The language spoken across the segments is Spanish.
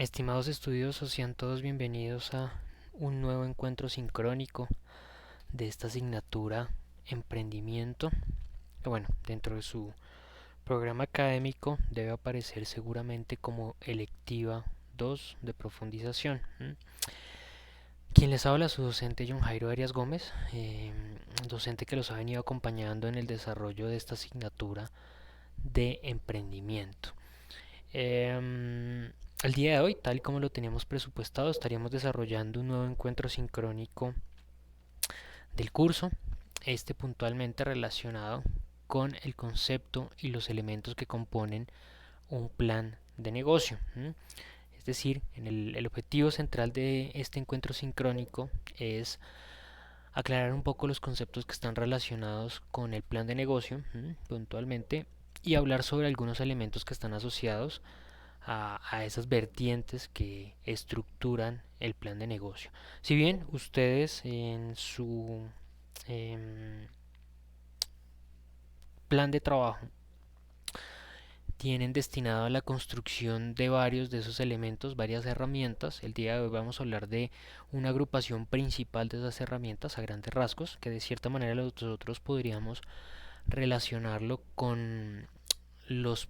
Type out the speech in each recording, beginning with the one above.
Estimados estudiosos, sean todos bienvenidos a un nuevo encuentro sincrónico de esta asignatura Emprendimiento, que bueno, dentro de su programa académico debe aparecer seguramente como electiva 2 de profundización. Quien les habla, su docente John Jairo Arias Gómez, docente que los ha venido acompañando en el desarrollo de esta asignatura de emprendimiento. El día de hoy, tal y como lo teníamos presupuestado, estaríamos desarrollando un nuevo encuentro sincrónico del curso, este puntualmente relacionado con el concepto y los elementos que componen un plan de negocio. Es decir, el objetivo central de este encuentro sincrónico es aclarar un poco los conceptos que están relacionados con el plan de negocio, puntualmente, y hablar sobre algunos elementos que están asociados a esas vertientes que estructuran el plan de negocio. Si bien ustedes en su em, plan de trabajo tienen destinado a la construcción de varios de esos elementos, varias herramientas. El día de hoy vamos a hablar de una agrupación principal de esas herramientas a grandes rasgos, que de cierta manera nosotros podríamos relacionarlo con los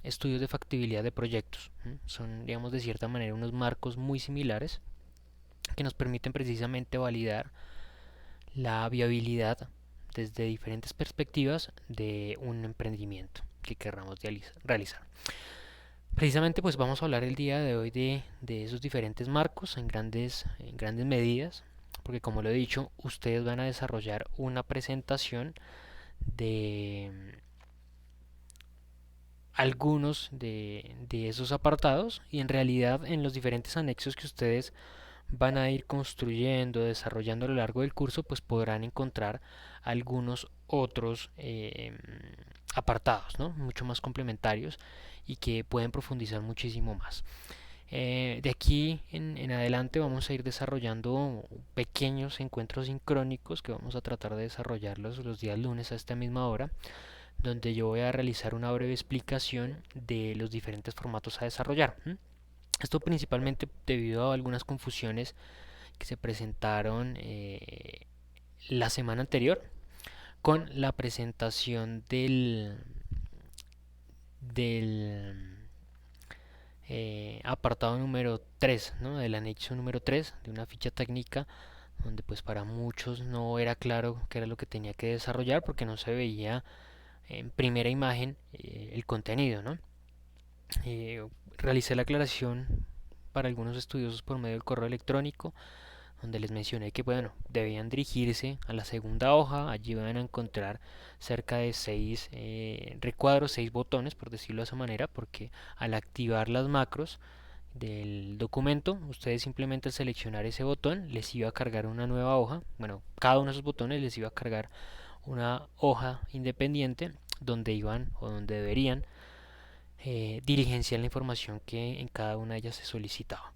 estudios de factibilidad de proyectos. Son, digamos, de cierta manera unos marcos muy similares que nos permiten precisamente validar la viabilidad desde diferentes perspectivas de un emprendimiento que querramos realizar. Precisamente pues vamos a hablar el día de hoy de esos diferentes marcos en grandes medidas, porque como lo he dicho, ustedes van a desarrollar una presentación de algunos de esos apartados y en realidad en los diferentes anexos que ustedes van a ir construyendo, desarrollando a lo largo del curso, pues podrán encontrar algunos otros apartados, ¿no? Mucho más complementarios y que pueden profundizar muchísimo más. De aquí en adelante vamos a ir desarrollando pequeños encuentros sincrónicos que vamos a tratar de desarrollarlos los días lunes a esta misma hora, donde yo voy a realizar una breve explicación de los diferentes formatos a desarrollar. Esto principalmente debido a algunas confusiones que se presentaron la semana anterior con la presentación del apartado número 3, ¿no? Del anexo número 3 de una ficha técnica donde pues para muchos no era claro qué era lo que tenía que desarrollar porque no se veía en primera imagen el contenido, ¿no? Eh, Realicé la aclaración para algunos estudiosos por medio del correo electrónico, donde les mencioné que bueno, debían dirigirse a la segunda hoja. Allí van a encontrar cerca de 6 recuadros, 6 botones, por decirlo de esa manera, porque al activar las macros del documento, ustedes simplemente al seleccionar ese botón les iba a cargar una nueva hoja. Bueno, cada uno de esos botones les iba a cargar una hoja independiente donde iban o donde deberían diligenciar la información que en cada una de ellas se solicitaba.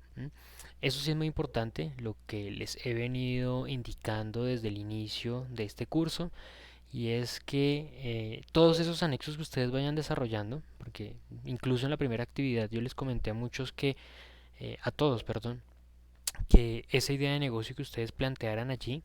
Eso sí es muy importante, lo que les he venido indicando desde el inicio de este curso, y es que todos esos anexos que ustedes vayan desarrollando, porque incluso en la primera actividad yo les comenté a muchos que, a todos, perdón, que esa idea de negocio que ustedes plantearan allí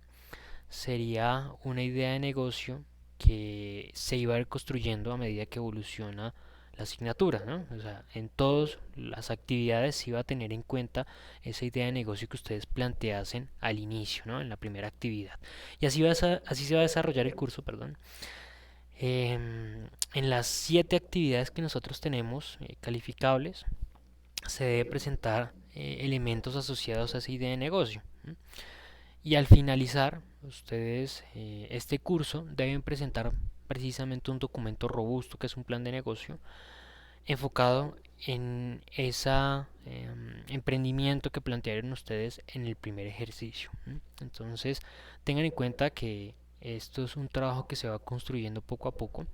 sería una idea de negocio que se iba a ir construyendo a medida que evoluciona la asignatura, ¿no? O sea, en todas las actividades se iba a tener en cuenta esa idea de negocio que ustedes planteasen al inicio, ¿no? En la primera actividad. Y así se va a desarrollar el curso, perdón. En las 7 actividades que nosotros tenemos calificables, se debe presentar elementos asociados a esa idea de negocio. Y al finalizar, ustedes este curso deben presentar precisamente un documento robusto que es un plan de negocio enfocado en ese emprendimiento que plantearon ustedes en el primer ejercicio. Entonces, tengan en cuenta que esto es un trabajo que se va construyendo poco a poco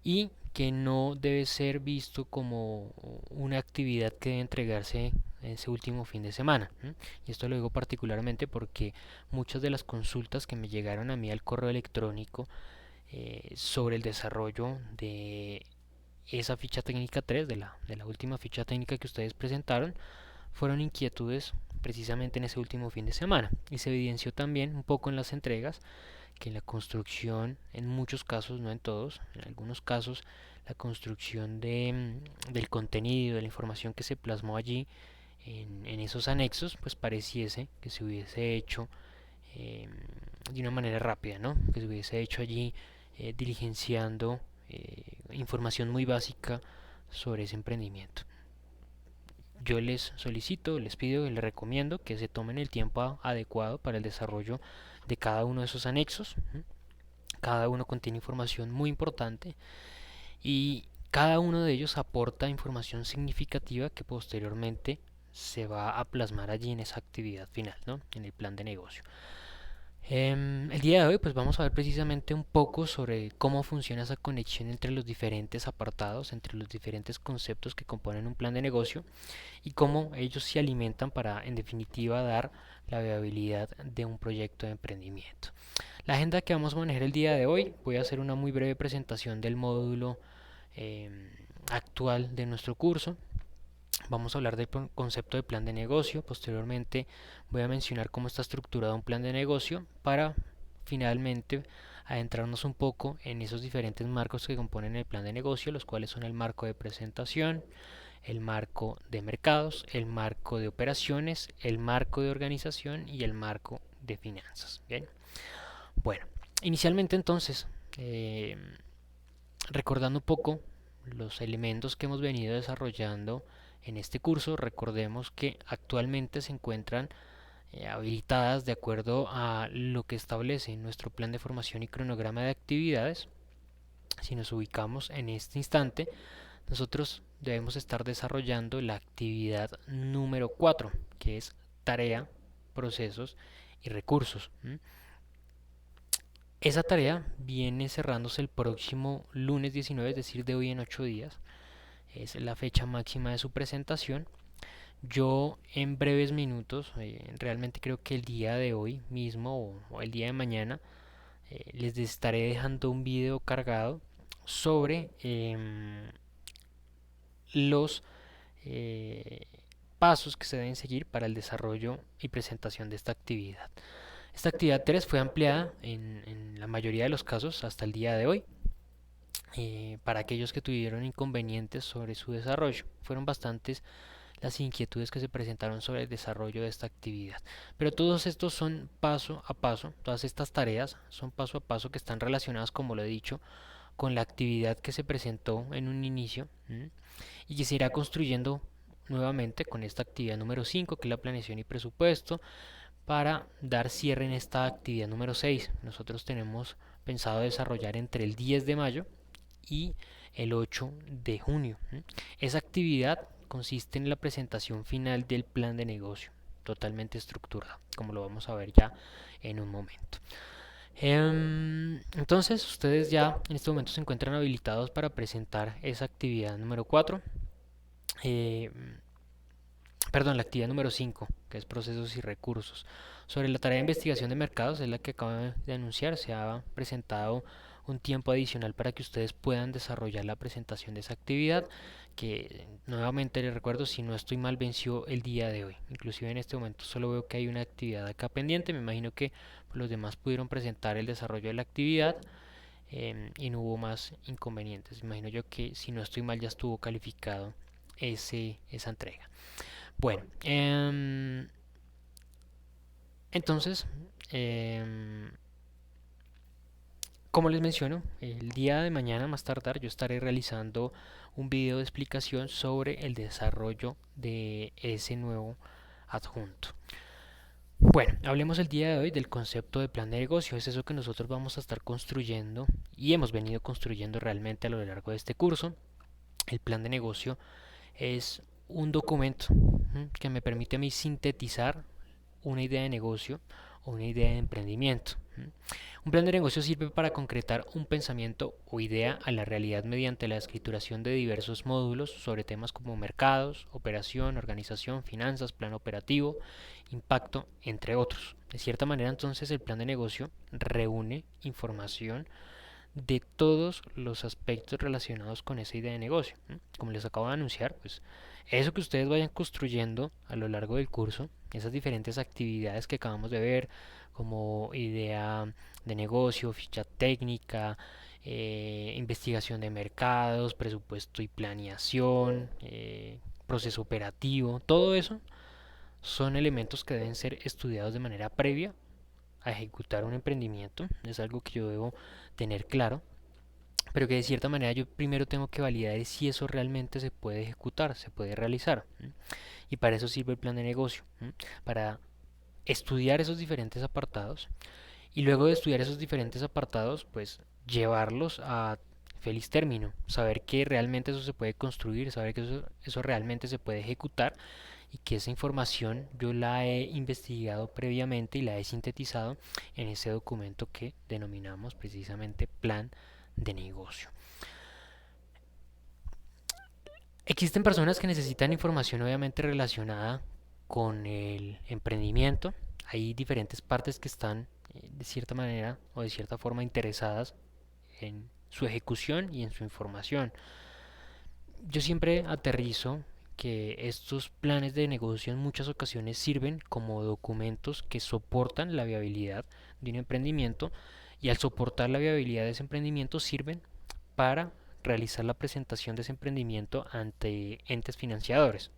y que no debe ser visto como una actividad que debe entregarse ese último fin de semana. Y esto lo digo particularmente porque muchas de las consultas que me llegaron a mí al correo electrónico sobre el desarrollo de esa ficha técnica 3 de la última ficha técnica que ustedes presentaron, fueron inquietudes precisamente en ese último fin de semana, y se evidenció también un poco en las entregas que la construcción, en muchos casos, no en todos, en algunos casos, la construcción del contenido, de la información que se plasmó allí en esos anexos, pues pareciese que se hubiese hecho eh, de una manera rápida, ¿no? Que se hubiese hecho allí diligenciando información muy básica sobre ese emprendimiento. Yo les solicito, les pido y les recomiendo que se tomen el tiempo adecuado para el desarrollo de cada uno de esos anexos. Cada uno contiene información muy importante y cada uno de ellos aporta información significativa que posteriormente se va a plasmar allí en esa actividad final, ¿no? En el plan de negocio. El día de hoy pues vamos a ver precisamente un poco sobre cómo funciona esa conexión entre los diferentes apartados, entre los diferentes conceptos que componen un plan de negocio y cómo ellos se alimentan para en definitiva dar la viabilidad de un proyecto de emprendimiento. La agenda que vamos a manejar el día de hoy, voy a hacer una muy breve presentación del módulo eh, actual de nuestro curso. Vamos a hablar del concepto de plan de negocio. Posteriormente voy a mencionar cómo está estructurado un plan de negocio para finalmente adentrarnos un poco en esos diferentes marcos que componen el plan de negocio, los cuales son el marco de presentación, el marco de mercados, el marco de operaciones, el marco de organización y el marco de finanzas. Bien, bueno, inicialmente entonces, recordando un poco los elementos que hemos venido desarrollando en este curso, recordemos que actualmente se encuentran habilitadas de acuerdo a lo que establece nuestro plan de formación y cronograma de actividades. Si nos ubicamos en este instante, nosotros debemos estar desarrollando la actividad número 4, que es tarea, procesos y recursos. Esa tarea viene cerrándose el próximo lunes 19, es decir, de hoy en 8 días. Es la fecha máxima de su presentación. Yo en breves minutos, realmente creo que el día de hoy mismo o el día de mañana, les estaré dejando un video cargado sobre los eh, pasos que se deben seguir para el desarrollo y presentación de esta actividad. Esta actividad 3 fue ampliada en la mayoría de los casos hasta el día de hoy. Para aquellos que tuvieron inconvenientes sobre su desarrollo, fueron bastantes las inquietudes que se presentaron sobre el desarrollo de esta actividad. Pero todos estos son paso a paso, todas estas tareas son paso a paso que están relacionadas, como lo he dicho, con la actividad que se presentó en un inicio y que se irá construyendo nuevamente con esta actividad número 5, que es la planeación y presupuesto, para dar cierre en esta actividad número 6. Nosotros tenemos pensado desarrollar entre el 10 de mayo y el 8 de junio. Esa actividad consiste en la presentación final del plan de negocio, totalmente estructurado, como lo vamos a ver ya en un momento. Entonces, ustedes ya en este momento se encuentran habilitados para presentar esa actividad número 4. Perdón, la actividad número 5, que es procesos y recursos. Sobre la tarea de investigación de mercados, es la que acabo de anunciar, se ha presentado un tiempo adicional para que ustedes puedan desarrollar la presentación de esa actividad, que nuevamente les recuerdo, si no estoy mal, venció el día de hoy. Inclusive en este momento solo veo que hay una actividad acá pendiente, me imagino que los demás pudieron presentar el desarrollo de la actividad y no hubo más inconvenientes. Me imagino yo que si no estoy mal ya estuvo calificado esa entrega. Bueno, entonces, como les menciono, el día de mañana más tardar yo estaré realizando un video de explicación sobre el desarrollo de ese nuevo adjunto. Bueno, hablemos el día de hoy del concepto de plan de negocio. Es eso que nosotros vamos a estar construyendo y hemos venido construyendo realmente a lo largo de este curso. El plan de negocio es un documento que me permite a mí sintetizar una idea de negocio o una idea de emprendimiento. Un plan de negocio sirve para concretar un pensamiento o idea a la realidad mediante la escrituración de diversos módulos sobre temas como mercados, operación, organización, finanzas, plan operativo, impacto, entre otros. De cierta manera, entonces, el plan de negocio reúne información de todos los aspectos relacionados con esa idea de negocio. Como les acabo de anunciar, pues eso que ustedes vayan construyendo a lo largo del curso, esas diferentes actividades que acabamos de ver, como idea de negocio, ficha técnica, investigación de mercados, presupuesto y planeación, proceso operativo, todo eso son elementos que deben ser estudiados de manera previa a ejecutar un emprendimiento. Es algo que yo debo tener claro, pero que de cierta manera yo primero tengo que validar si eso realmente se puede ejecutar, se puede realizar. Y para eso sirve el plan de negocio, para estudiar esos diferentes apartados y luego de estudiar esos diferentes apartados, pues llevarlos a feliz término, saber que realmente eso se puede construir, saber que eso realmente se puede ejecutar y que esa información yo la he investigado previamente y la he sintetizado en ese documento que denominamos precisamente plan de negocio. Existen personas que necesitan información obviamente relacionada con el emprendimiento. Hay diferentes partes que están de cierta manera o de cierta forma interesadas en su ejecución y en su información. Yo siempre aterrizo que estos planes de negocio en muchas ocasiones sirven como documentos que soportan la viabilidad de un emprendimiento y al soportar la viabilidad de ese emprendimiento sirven para realizar la presentación de ese emprendimiento ante entes financiadores.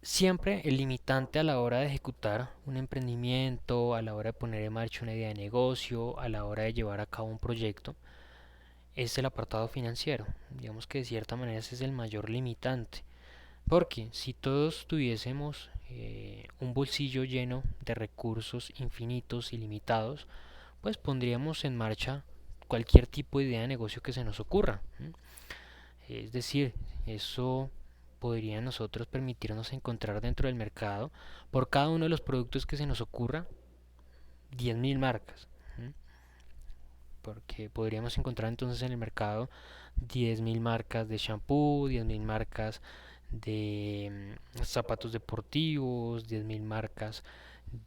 Siempre el limitante a la hora de ejecutar un emprendimiento, a la hora de poner en marcha una idea de negocio, a la hora de llevar a cabo un proyecto, es el apartado financiero. Digamos que de cierta manera ese es el mayor limitante. Porque si todos tuviésemos un bolsillo lleno de recursos infinitos, ilimitados, pues pondríamos en marcha cualquier tipo de idea de negocio que se nos ocurra. Es decir, eso podría a nosotros permitirnos encontrar dentro del mercado, por cada uno de los productos que se nos ocurra, 10.000 marcas. Porque podríamos encontrar entonces en el mercado 10.000 marcas de shampoo, 10.000 marcas de zapatos deportivos, 10.000 marcas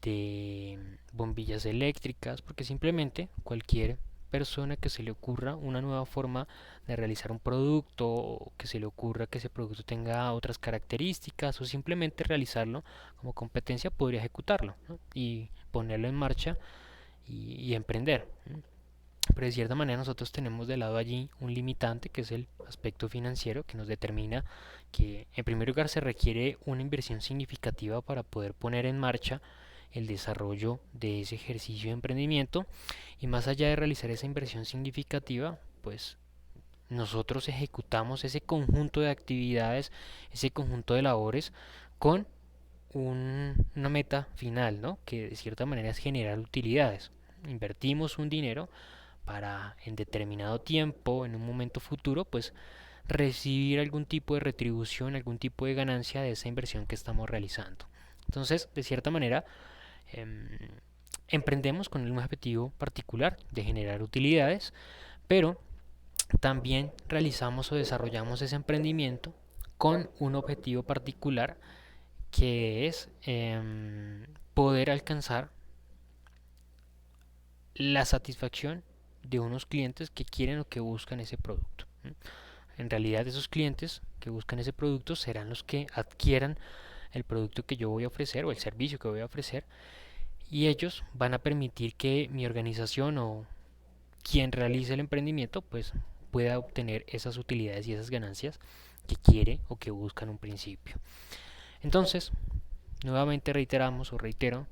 de bombillas eléctricas, porque simplemente cualquier persona que se le ocurra una nueva forma de realizar un producto o que se le ocurra que ese producto tenga otras características o simplemente realizarlo como competencia podría ejecutarlo, ¿no? Y ponerlo en marcha y emprender. Pero de cierta manera nosotros tenemos de lado allí un limitante que es el aspecto financiero que nos determina que en primer lugar se requiere una inversión significativa para poder poner en marcha el desarrollo de ese ejercicio de emprendimiento y más allá de realizar esa inversión significativa, pues nosotros ejecutamos ese conjunto de actividades, ese conjunto de labores con una meta final, ¿no? Que de cierta manera es generar utilidades. Invertimos un dinero para en determinado tiempo, en un momento futuro, pues recibir algún tipo de retribución, algún tipo de ganancia de esa inversión que estamos realizando. Entonces, de cierta manera, em, emprendemos con un objetivo particular de generar utilidades, pero también realizamos o desarrollamos ese emprendimiento con un objetivo particular que es poder alcanzar la satisfacción de unos clientes que quieren o que buscan ese producto. En realidad esos clientes que buscan ese producto serán los que adquieran el producto que yo voy a ofrecer o el servicio que voy a ofrecer y ellos van a permitir que mi organización o quien realice el emprendimiento pues pueda obtener esas utilidades y esas ganancias que quiere o que busca en un principio. Entonces, nuevamente reiteramos o reitero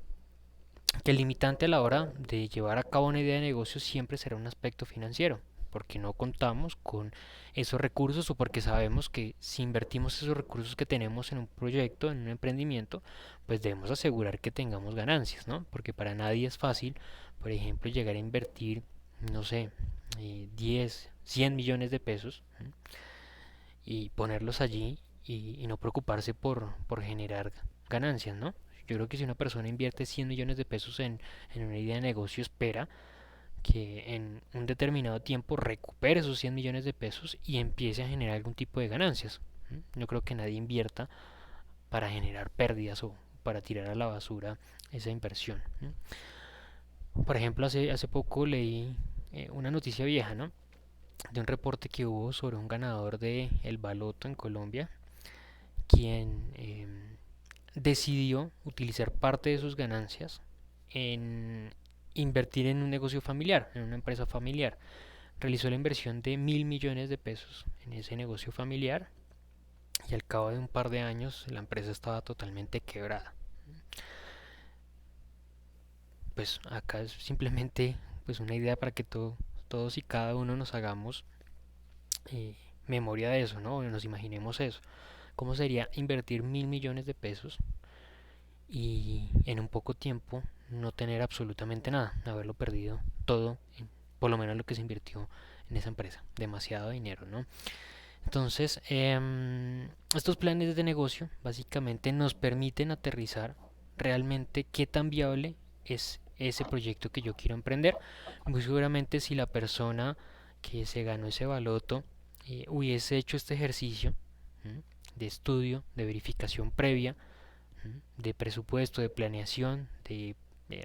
que el limitante a la hora de llevar a cabo una idea de negocio siempre será un aspecto financiero, porque no contamos con esos recursos o porque sabemos que si invertimos esos recursos que tenemos en un proyecto, en un emprendimiento, pues debemos asegurar que tengamos ganancias, ¿no? Porque para nadie es fácil, por ejemplo, llegar a invertir, no sé, 10, 100 millones de pesos y ponerlos allí y no preocuparse por generar ganancias, ¿no? Yo creo que si una persona invierte 100 millones de pesos en una idea de negocio, espera que en un determinado tiempo recupere esos 100 millones de pesos y empiece a generar algún tipo de ganancias. No creo que nadie invierta para generar pérdidas o para tirar a la basura esa inversión. Por ejemplo, hace poco leí una noticia vieja, ¿no? De un reporte que hubo sobre un ganador de El Baloto en Colombia, quien decidió utilizar parte de sus ganancias en invertir en un negocio familiar, en una empresa familiar. Realizó la inversión de 1.000 millones de pesos en ese negocio familiar y al cabo de un par de años la empresa estaba totalmente quebrada. Pues acá es simplemente pues una idea para que todos y cada uno nos hagamos eh, memoria de eso, ¿no? Nos imaginemos eso. ¿Cómo sería invertir 1.000 millones de pesos y en un poco tiempo no tener absolutamente nada, haberlo perdido todo, por lo menos lo que se invirtió en esa empresa? Demasiado dinero, ¿no? Entonces, estos planes de negocio básicamente nos permiten aterrizar realmente qué tan viable es ese proyecto que yo quiero emprender. Muy seguramente si la persona que se ganó ese baloto hubiese hecho este ejercicio de estudio, de verificación previa, de presupuesto, de planeación, de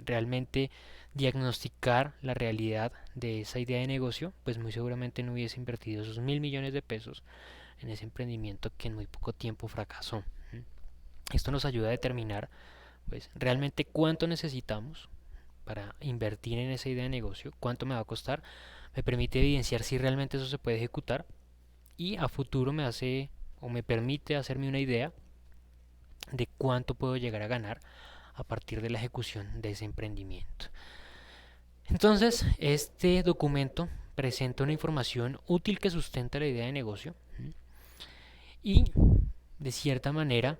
realmente diagnosticar la realidad de esa idea de negocio, pues muy seguramente no hubiese invertido esos 1.000 millones de pesos en ese emprendimiento que en muy poco tiempo fracasó. Esto nos ayuda a determinar pues realmente cuánto necesitamos para invertir en esa idea de negocio, cuánto me va a costar, me permite evidenciar si realmente eso se puede ejecutar y a futuro me hace o me permite hacerme una idea de cuánto puedo llegar a ganar a partir de la ejecución de ese emprendimiento. Entonces, este documento presenta una información útil que sustenta la idea de negocio y, de cierta manera,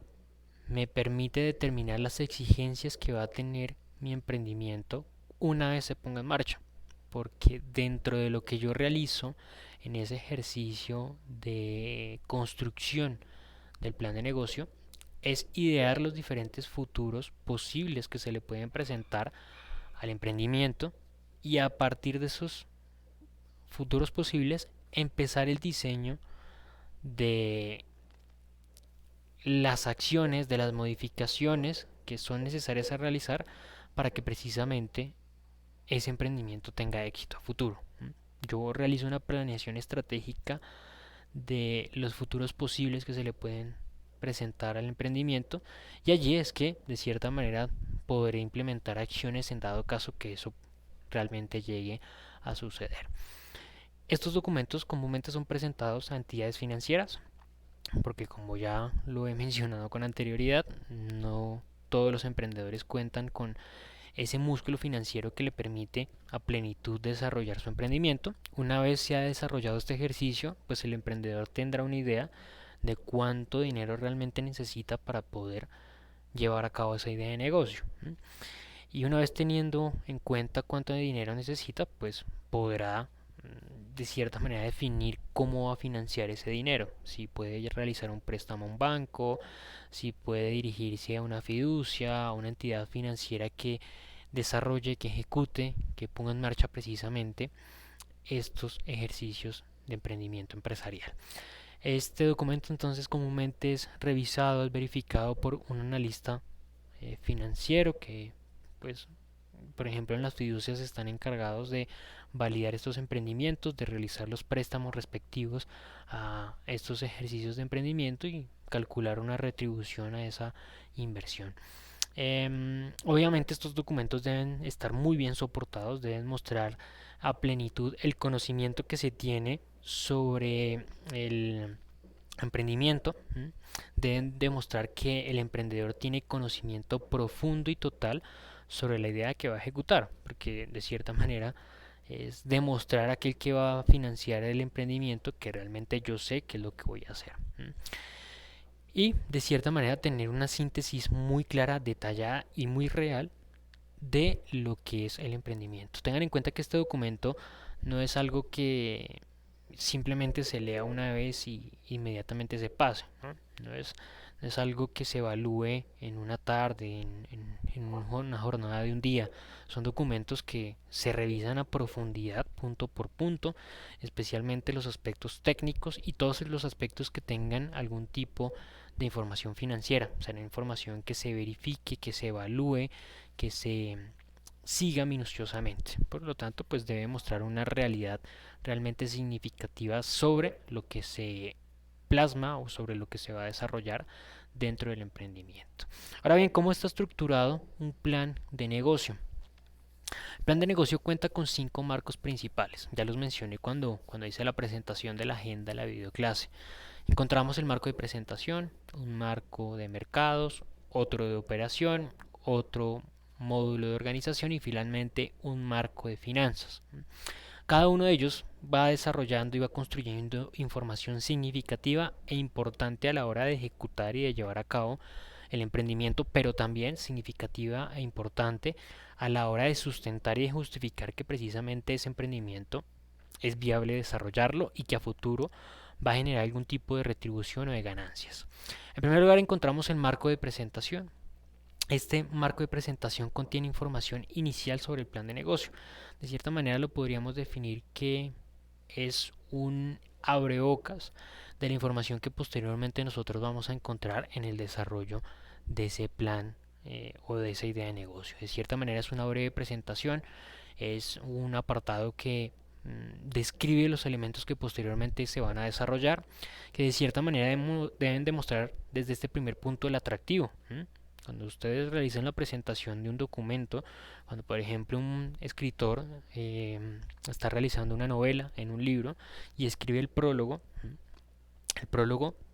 me permite determinar las exigencias que va a tener mi emprendimiento una vez se ponga en marcha. Porque dentro de lo que yo realizo en ese ejercicio de construcción del plan de negocio, es idear los diferentes futuros posibles que se le pueden presentar al emprendimiento y a partir de esos futuros posibles empezar el diseño de las acciones, de las modificaciones que son necesarias a realizar para que precisamente ese emprendimiento tenga éxito a futuro. Yo realizo una planeación estratégica de los futuros posibles que se le pueden presentar al emprendimiento y allí es que de cierta manera podré implementar acciones en dado caso que eso realmente llegue a suceder. Estos documentos comúnmente son presentados a entidades financieras porque como ya lo he mencionado con anterioridad, no todos los emprendedores cuentan con ese músculo financiero que le permite a plenitud desarrollar su emprendimiento. Una vez se ha desarrollado este ejercicio, pues el emprendedor tendrá una idea de cuánto dinero realmente necesita para poder llevar a cabo esa idea de negocio. Y una vez teniendo en cuenta cuánto de dinero necesita, pues podrá de cierta manera definir cómo va a financiar ese dinero. Si puede realizar un préstamo a un banco, si puede dirigirse a una fiducia, a una entidad financiera que desarrolle, que ejecute, que ponga en marcha precisamente estos ejercicios de emprendimiento empresarial. Este documento entonces comúnmente es revisado, es verificado por un analista financiero que pues por ejemplo en las fiducias están encargados de validar estos emprendimientos, de realizar los préstamos respectivos a estos ejercicios de emprendimiento y calcular una retribución a esa inversión. Obviamente estos documentos deben estar muy bien soportados, deben mostrar a plenitud el conocimiento que se tiene sobre el emprendimiento. Deben demostrar que el emprendedor tiene conocimiento profundo y total sobre la idea que va a ejecutar, porque de cierta manera es demostrar a aquel que va a financiar el emprendimiento que realmente yo sé qué es lo que voy a hacer. Y de cierta manera tener una síntesis muy clara, detallada y muy real de lo que es el emprendimiento. Tengan en cuenta que este documento no es algo que simplemente se lea una vez y inmediatamente se pase, ¿no? No es algo que se evalúe en una tarde, en una jornada de un día. Son documentos que se revisan a profundidad, punto por punto, especialmente los aspectos técnicos y todos los aspectos que tengan algún tipo de información financiera, o sea, la información que se verifique, que se evalúe, que se siga minuciosamente. Por lo tanto, pues debe mostrar una realidad realmente significativa sobre lo que se plasma o sobre lo que se va a desarrollar dentro del emprendimiento. Ahora bien, ¿cómo está estructurado un plan de negocio? El plan de negocio cuenta con 5 marcos principales. Ya los mencioné cuando hice la presentación de la agenda de la videoclase. Encontramos el marco de presentación, un marco de mercados, otro de operación, otro módulo de organización y finalmente un marco de finanzas. Cada uno de ellos va desarrollando y va construyendo información significativa e importante a la hora de ejecutar y de llevar a cabo el emprendimiento, pero también significativa e importante a la hora de sustentar y de justificar que precisamente ese emprendimiento es viable desarrollarlo y que a futuro va a generar algún tipo de retribución o de ganancias. En primer lugar encontramos el marco de presentación. Este marco de presentación contiene información inicial sobre el plan de negocio. De cierta manera lo podríamos definir que es un abrebocas de la información que posteriormente nosotros vamos a encontrar en el desarrollo de ese plan o de esa idea de negocio. De cierta manera es una breve presentación, es un apartado que describe los elementos que posteriormente se van a desarrollar, que de cierta manera deben demostrar desde este primer punto el atractivo. Cuando ustedes realizan la presentación de un documento, cuando por ejemplo un escritor está realizando una novela en un libro y escribe el prólogo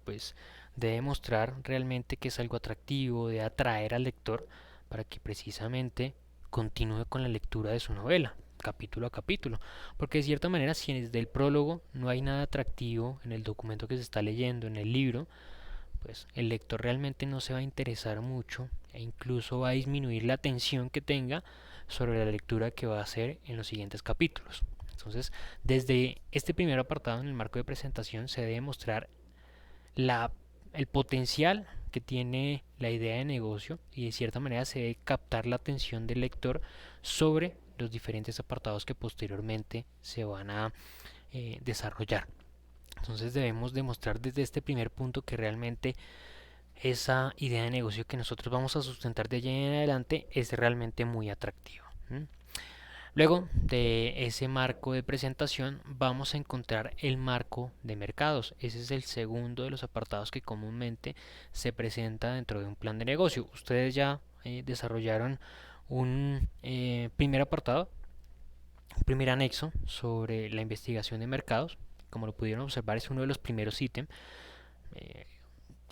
pues debe mostrar realmente que es algo atractivo, de atraer al lector para que precisamente continúe con la lectura de su novela, capítulo a capítulo. Porque de cierta manera, si desde el prólogo no hay nada atractivo en el documento que se está leyendo, en el libro, pues el lector realmente no se va a interesar mucho e incluso va a disminuir la atención que tenga sobre la lectura que va a hacer en los siguientes capítulos. Entonces, desde este primer apartado en el marco de presentación se debe mostrar la, el potencial que tiene la idea de negocio y de cierta manera se debe captar la atención del lector sobre los diferentes apartados que posteriormente se van a desarrollar. Entonces debemos demostrar desde este primer punto que realmente esa idea de negocio que nosotros vamos a sustentar de allí en adelante es realmente muy atractiva. Luego de ese marco de presentación vamos a encontrar el marco de mercados. Ese es el segundo de los apartados que comúnmente se presenta dentro de un plan de negocio. Ustedes ya desarrollaron un primer apartado, un primer anexo sobre la investigación de mercados. Como lo pudieron observar, es uno de los primeros ítems. Eh,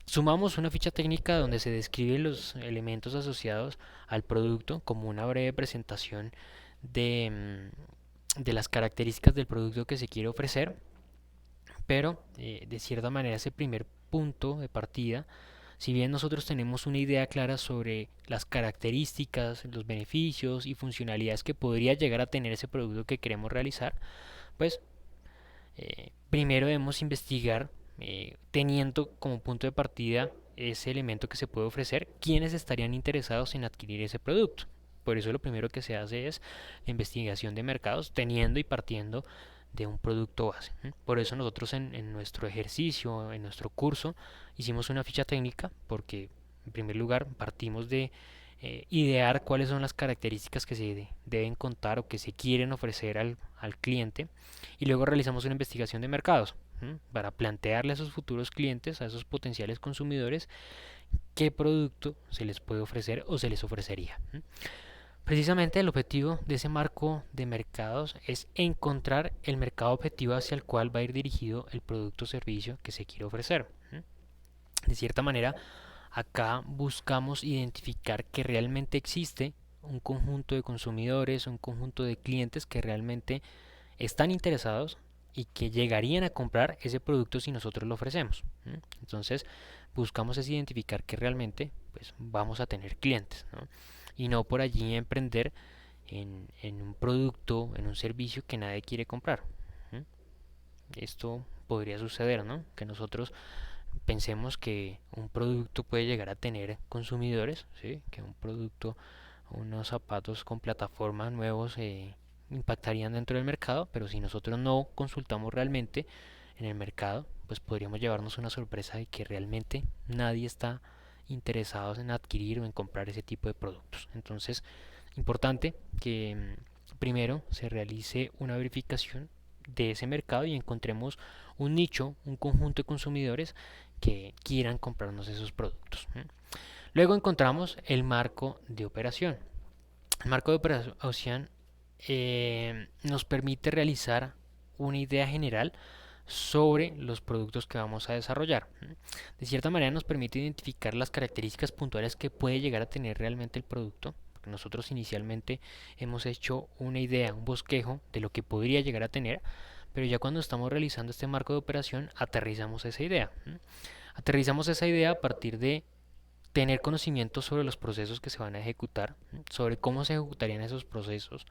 Sumamos una ficha técnica donde se describen los elementos asociados al producto como una breve presentación de las características del producto que se quiere ofrecer, pero de cierta manera ese primer punto de partida, si bien nosotros tenemos una idea clara sobre las características, los beneficios y funcionalidades que podría llegar a tener ese producto que queremos realizar, pues primero debemos investigar, teniendo como punto de partida ese elemento que se puede ofrecer, quiénes estarían interesados en adquirir ese producto. Por eso lo primero que se hace es la investigación de mercados, teniendo y partiendo de un producto base. Por eso nosotros en nuestro ejercicio, en nuestro curso, hicimos una ficha técnica, porque en primer lugar partimos de idear cuáles son las características que se deben contar o que se quieren ofrecer al cliente y luego realizamos una investigación de mercados para plantearle a esos futuros clientes, a esos potenciales consumidores, qué producto se les puede ofrecer o se les ofrecería. Precisamente el objetivo de ese marco de mercados es encontrar el mercado objetivo hacia el cual va a ir dirigido el producto o servicio que se quiere ofrecer. De cierta manera, acá buscamos identificar que realmente existe un conjunto de consumidores, un conjunto de clientes que realmente están interesados y que llegarían a comprar ese producto si nosotros lo ofrecemos. Entonces buscamos es identificar que realmente pues, vamos a tener clientes, ¿no? Y no por allí emprender en un producto, en un servicio que nadie quiere comprar. Esto podría suceder, ¿no? Que nosotros pensemos que un producto puede llegar a tener consumidores, ¿sí? Que un producto, unos zapatos con plataforma nuevos impactarían dentro del mercado, pero si nosotros no consultamos realmente en el mercado, pues podríamos llevarnos una sorpresa de que realmente nadie está interesado en adquirir o en comprar ese tipo de productos. Entonces, importante que primero se realice una verificación de ese mercado y encontremos un nicho, un conjunto de consumidores que quieran comprarnos esos productos. Luego encontramos el marco de operación. El marco de operación nos permite realizar una idea general sobre los productos que vamos a desarrollar. De cierta manera nos permite identificar las características puntuales que puede llegar a tener realmente el producto. Porque nosotros inicialmente hemos hecho una idea, un bosquejo de lo que podría llegar a tener, pero ya cuando estamos realizando este marco de operación aterrizamos esa idea. Aterrizamos esa idea a partir de tener conocimiento sobre los procesos que se van a ejecutar, sobre cómo se ejecutarían esos procesos.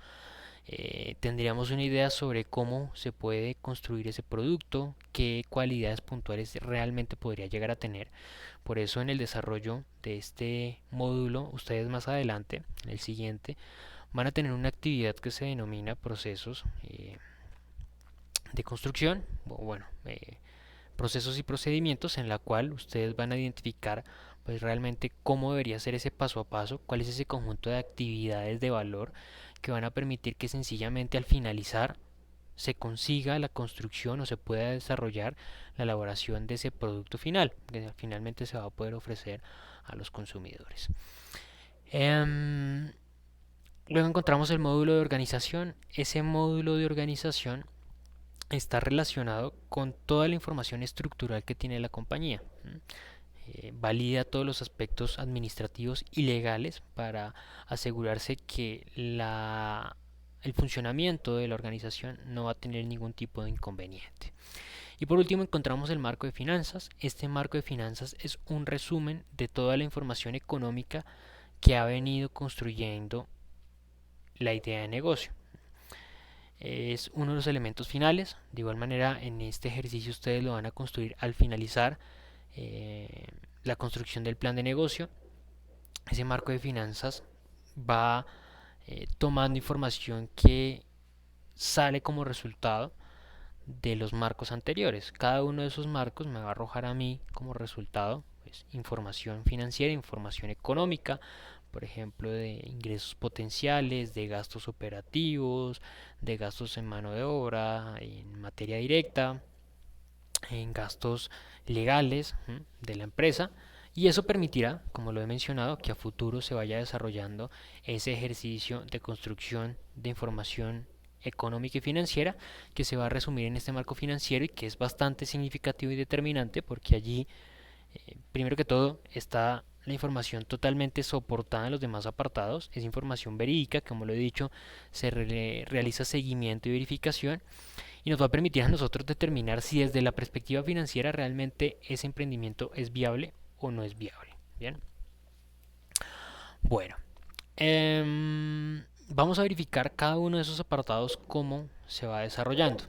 Tendríamos una idea sobre cómo se puede construir ese producto, qué cualidades puntuales realmente podría llegar a tener. Por eso en el desarrollo de este módulo, ustedes más adelante, en el siguiente, van a tener una actividad que se denomina procesos de construcción, procesos y procedimientos en la cual ustedes van a identificar pues realmente cómo debería ser ese paso a paso, cuál es ese conjunto de actividades de valor que van a permitir que sencillamente al finalizar se consiga la construcción o se pueda desarrollar la elaboración de ese producto final, que finalmente se va a poder ofrecer a los consumidores. Luego encontramos el módulo de organización. Ese módulo de organización está relacionado con toda la información estructural que tiene la compañía. Valida todos los aspectos administrativos y legales para asegurarse que el funcionamiento de la organización no va a tener ningún tipo de inconveniente. Y por último encontramos el marco de finanzas. Este marco de finanzas es un resumen de toda la información económica que ha venido construyendo la idea de negocio. Es uno de los elementos finales. De igual manera, en este ejercicio ustedes lo van a construir al finalizar la construcción del plan de negocio. Ese marco de finanzas va tomando información que sale como resultado de los marcos anteriores. Cada uno de esos marcos me va a arrojar a mí como resultado pues, información financiera, información económica, por ejemplo, de ingresos potenciales, de gastos operativos, de gastos en mano de obra, en materia directa, en gastos legales de la empresa. Y eso permitirá, como lo he mencionado, que a futuro se vaya desarrollando ese ejercicio de construcción de información económica y financiera que se va a resumir en este marco financiero y que es bastante significativo y determinante porque allí, primero que todo, está la información totalmente soportada en los demás apartados, es información verídica, como lo he dicho, se realiza seguimiento y verificación y nos va a permitir a nosotros determinar si desde la perspectiva financiera realmente ese emprendimiento es viable o no es viable. Bien, bueno, vamos a verificar cada uno de esos apartados cómo se va desarrollando.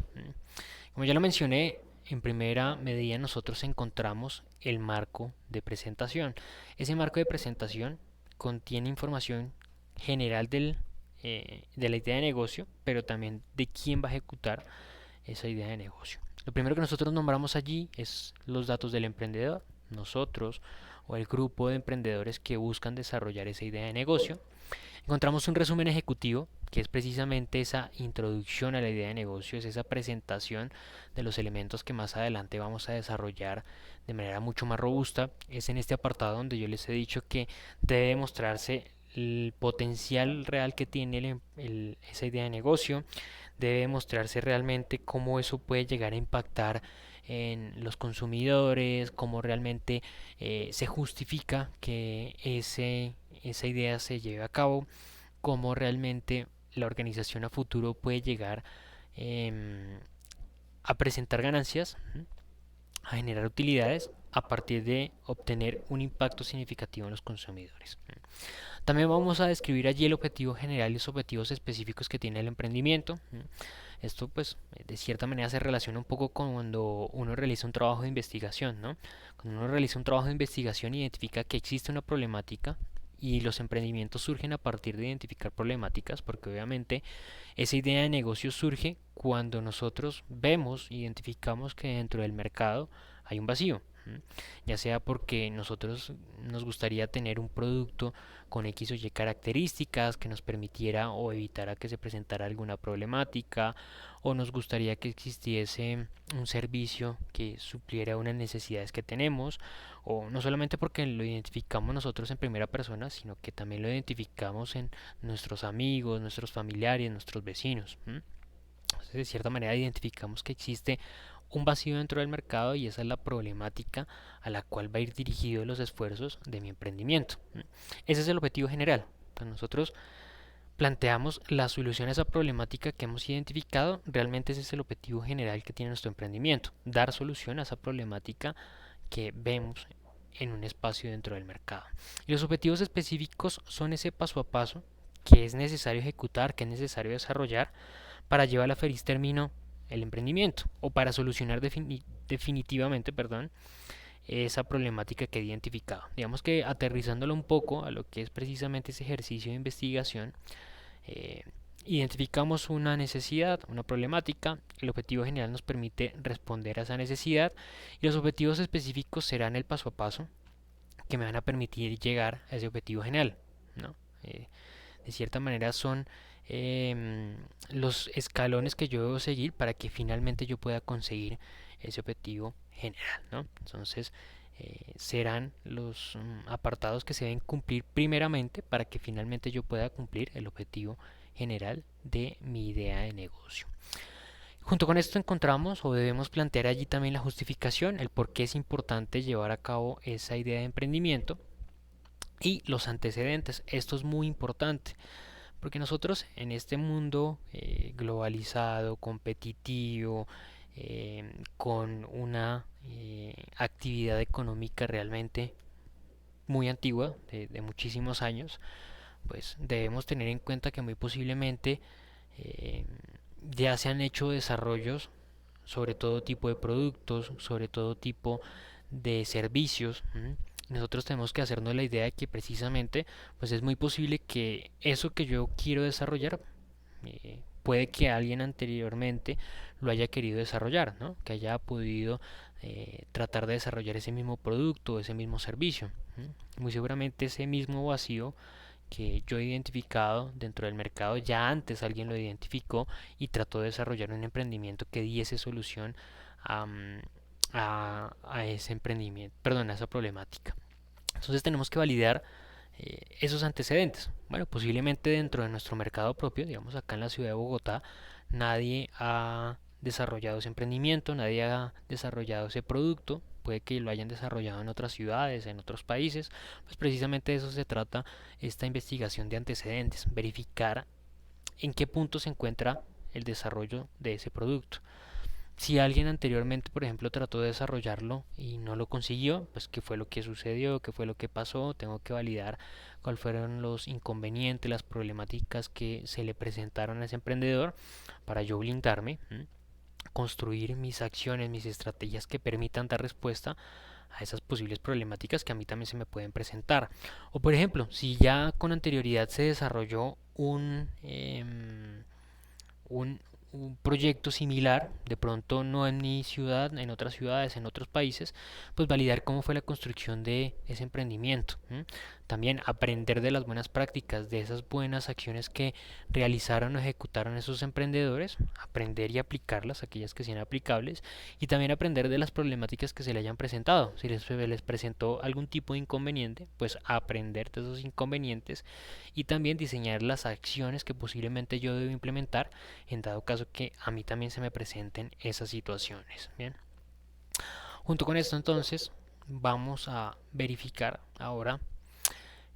Como ya lo mencioné, en primera medida nosotros encontramos el marco de presentación. Ese marco de presentación contiene información general de la idea de negocio, pero también de quién va a ejecutar esa idea de negocio. Lo primero que nosotros nombramos allí es los datos del emprendedor, nosotros o el grupo de emprendedores que buscan desarrollar esa idea de negocio. Encontramos un resumen ejecutivo, que es precisamente esa introducción a la idea de negocio, es esa presentación de los elementos que más adelante vamos a desarrollar de manera mucho más robusta. Es en este apartado donde yo les he dicho que debe mostrarse el potencial real que tiene esa idea de negocio, debe mostrarse realmente cómo eso puede llegar a impactar en los consumidores, cómo realmente se justifica que esa idea se lleve a cabo, cómo realmente la organización a futuro puede llegar a presentar ganancias, a generar utilidades a partir de obtener un impacto significativo en los consumidores. También vamos a describir allí el objetivo general y los objetivos específicos que tiene el emprendimiento. Esto pues de cierta manera se relaciona un poco con cuando uno realiza un trabajo de investigación, ¿no? Cuando uno realiza un trabajo de investigación identifica que existe una problemática y los emprendimientos surgen a partir de identificar problemáticas porque obviamente esa idea de negocio surge cuando nosotros vemos, identificamos que dentro del mercado hay un vacío. Ya sea porque nosotros nos gustaría tener un producto con X o Y características que nos permitiera o evitara que se presentara alguna problemática, o nos gustaría que existiese un servicio que supliera unas necesidades que tenemos, o no solamente porque lo identificamos nosotros en primera persona, sino que también lo identificamos en nuestros amigos, nuestros familiares, nuestros vecinos. Entonces, de cierta manera, identificamos que existe un vacío dentro del mercado y esa es la problemática a la cual va a ir dirigido los esfuerzos de mi emprendimiento. Ese es el objetivo general. Entonces, nosotros planteamos la solución a esa problemática que hemos identificado. Realmente ese es el objetivo general que tiene nuestro emprendimiento, dar solución a esa problemática que vemos en un espacio dentro del mercado. Y los objetivos específicos son ese paso a paso que es necesario ejecutar, que es necesario desarrollar para llevar a feliz término el emprendimiento o para solucionar definitivamente, perdón, esa problemática que he identificado. Digamos que aterrizándolo un poco a lo que es precisamente ese ejercicio de investigación, eh, identificamos una necesidad, una problemática, el objetivo general nos permite responder a esa necesidad y los objetivos específicos serán el paso a paso que me van a permitir llegar a ese objetivo general, ¿no? De cierta manera son los escalones que yo debo seguir para que finalmente yo pueda conseguir ese objetivo general, ¿no? Entonces serán los apartados que se deben cumplir primeramente para que finalmente yo pueda cumplir el objetivo general de mi idea de negocio. Junto con esto encontramos o debemos plantear allí también la justificación, el por qué es importante llevar a cabo esa idea de emprendimiento y los antecedentes. Esto es muy importante porque nosotros en este mundo globalizado, competitivo, con una actividad económica realmente muy antigua, de muchísimos años, pues debemos tener en cuenta que muy posiblemente eh, ya se han hecho desarrollos sobre todo tipo de productos, sobre todo tipo de servicios. Nosotros tenemos que hacernos la idea de que precisamente pues es muy posible que eso que yo quiero desarrollar puede que alguien anteriormente lo haya querido desarrollar, ¿no? Que haya podido tratar de desarrollar ese mismo producto, ese mismo servicio. Muy seguramente ese mismo vacío que yo he identificado dentro del mercado, ya antes alguien lo identificó y trató de desarrollar un emprendimiento que diese solución a, a ese emprendimiento, perdón, a esa problemática. Entonces tenemos que validar esos antecedentes. Bueno, posiblemente dentro de nuestro mercado propio, digamos acá en la ciudad de Bogotá, nadie ha desarrollado ese emprendimiento, nadie ha desarrollado ese producto, puede que lo hayan desarrollado en otras ciudades, en otros países, pues precisamente de eso se trata esta investigación de antecedentes, verificar en qué punto se encuentra el desarrollo de ese producto. Si alguien anteriormente, por ejemplo, trató de desarrollarlo y no lo consiguió, pues qué fue lo que sucedió, qué fue lo que pasó, tengo que validar cuáles fueron los inconvenientes, las problemáticas que se le presentaron a ese emprendedor para yo blindarme, construir mis acciones, mis estrategias que permitan dar respuesta a esas posibles problemáticas que a mí también se me pueden presentar. O por ejemplo, si ya con anterioridad se desarrolló un, un proyecto similar, de pronto no en mi ciudad, en otras ciudades, en otros países, pues validar cómo fue la construcción de ese emprendimiento. También aprender de las buenas prácticas, de esas buenas acciones que realizaron o ejecutaron esos emprendedores, aprender y aplicarlas, aquellas que sean aplicables, y también aprender de las problemáticas que se le hayan presentado. Si les presentó algún tipo de inconveniente, pues aprender de esos inconvenientes y también diseñar las acciones que posiblemente yo debo implementar en dado caso que a mí también se me presenten esas situaciones. Bien, junto con esto entonces vamos a verificar ahora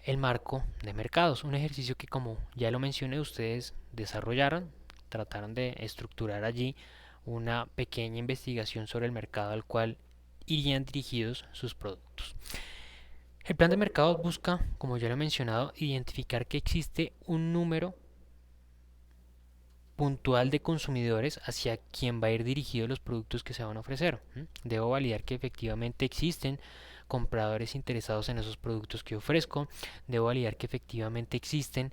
el marco de mercados, un ejercicio que como ya lo mencioné ustedes desarrollaron, trataron de estructurar allí una pequeña investigación sobre el mercado al cual irían dirigidos sus productos. El plan de mercados busca, como ya lo he mencionado, identificar que existe un número puntual de consumidores hacia quien va a ir dirigido los productos que se van a ofrecer. Debo validar que efectivamente existen compradores interesados en esos productos que ofrezco. Debo validar que efectivamente existen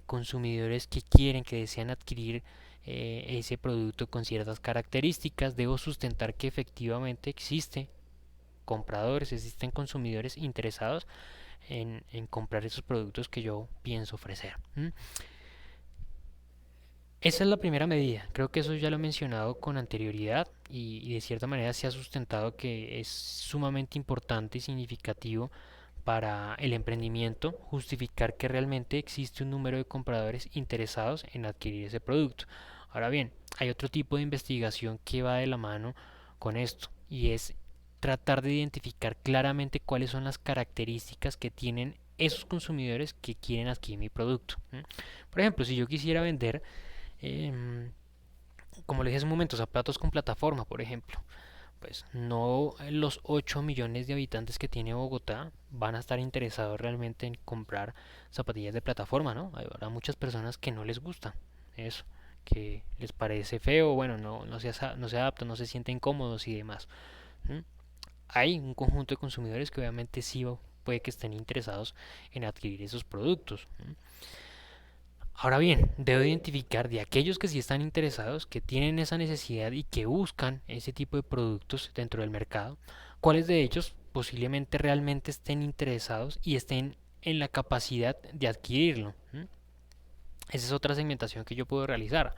consumidores que quieren, que desean adquirir ese producto con ciertas características. Debo sustentar que efectivamente existe compradores, existen consumidores interesados en comprar esos productos que yo pienso ofrecer. Esa es la primera medida. Creo que eso ya lo he mencionado con anterioridad y de cierta manera se ha sustentado que es sumamente importante y significativo para el emprendimiento justificar que realmente existe un número de compradores interesados en adquirir ese producto. Ahora bien, hay otro tipo de investigación que va de la mano con esto y es tratar de identificar claramente cuáles son las características que tienen esos consumidores que quieren adquirir mi producto. Por ejemplo, si yo quisiera vender, em, como le dije hace un momento, zapatos con plataforma, por ejemplo, pues no los 8 millones de habitantes que tiene Bogotá van a estar interesados realmente en comprar zapatillas de plataforma, ¿no? Habrá muchas personas que no les gusta eso, que les parece feo, bueno, no se adaptan, no se sienten cómodos y demás. ¿M? Hay un conjunto de consumidores que obviamente sí puede que estén interesados en adquirir esos productos. Ahora bien, debo identificar de aquellos que sí están interesados, que tienen esa necesidad y que buscan ese tipo de productos dentro del mercado, cuáles de ellos posiblemente realmente estén interesados y estén en la capacidad de adquirirlo. Esa es otra segmentación que yo puedo realizar.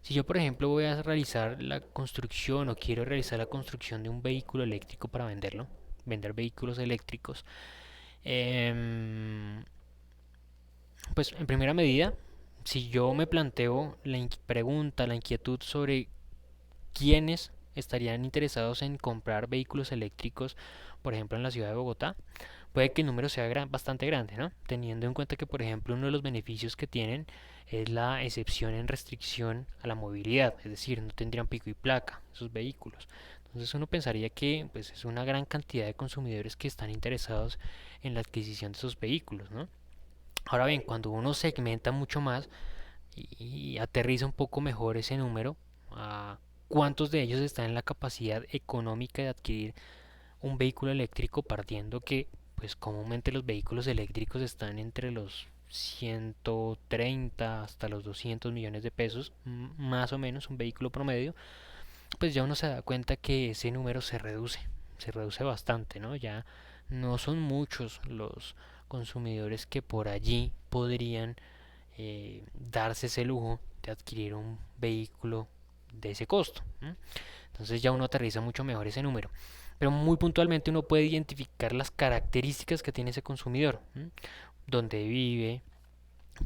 Si yo, por ejemplo, voy a realizar la construcción o quiero realizar la construcción de un vehículo eléctrico para venderlo, vender vehículos eléctricos, em, pues en primera medida, si yo me planteo pregunta, la inquietud sobre quiénes estarían interesados en comprar vehículos eléctricos, por ejemplo en la ciudad de Bogotá, puede que el número sea bastante grande, ¿no? Teniendo en cuenta que, por ejemplo, uno de los beneficios que tienen es la excepción en restricción a la movilidad, es decir, no tendrían pico y placa esos vehículos. Entonces uno pensaría que pues, es una gran cantidad de consumidores que están interesados en la adquisición de esos vehículos, ¿no? Ahora bien, cuando uno segmenta mucho más y aterriza un poco mejor ese número, a cuántos de ellos están en la capacidad económica de adquirir un vehículo eléctrico, partiendo que pues comúnmente los vehículos eléctricos están entre los 130 hasta los 200 millones de pesos, más o menos un vehículo promedio, pues ya uno se da cuenta que ese número se reduce bastante, ¿no? Ya no son muchos los consumidores que por allí podrían darse ese lujo de adquirir un vehículo de ese costo. Entonces ya uno aterriza mucho mejor ese número. Pero muy puntualmente uno puede identificar las características que tiene ese consumidor. Dónde vive,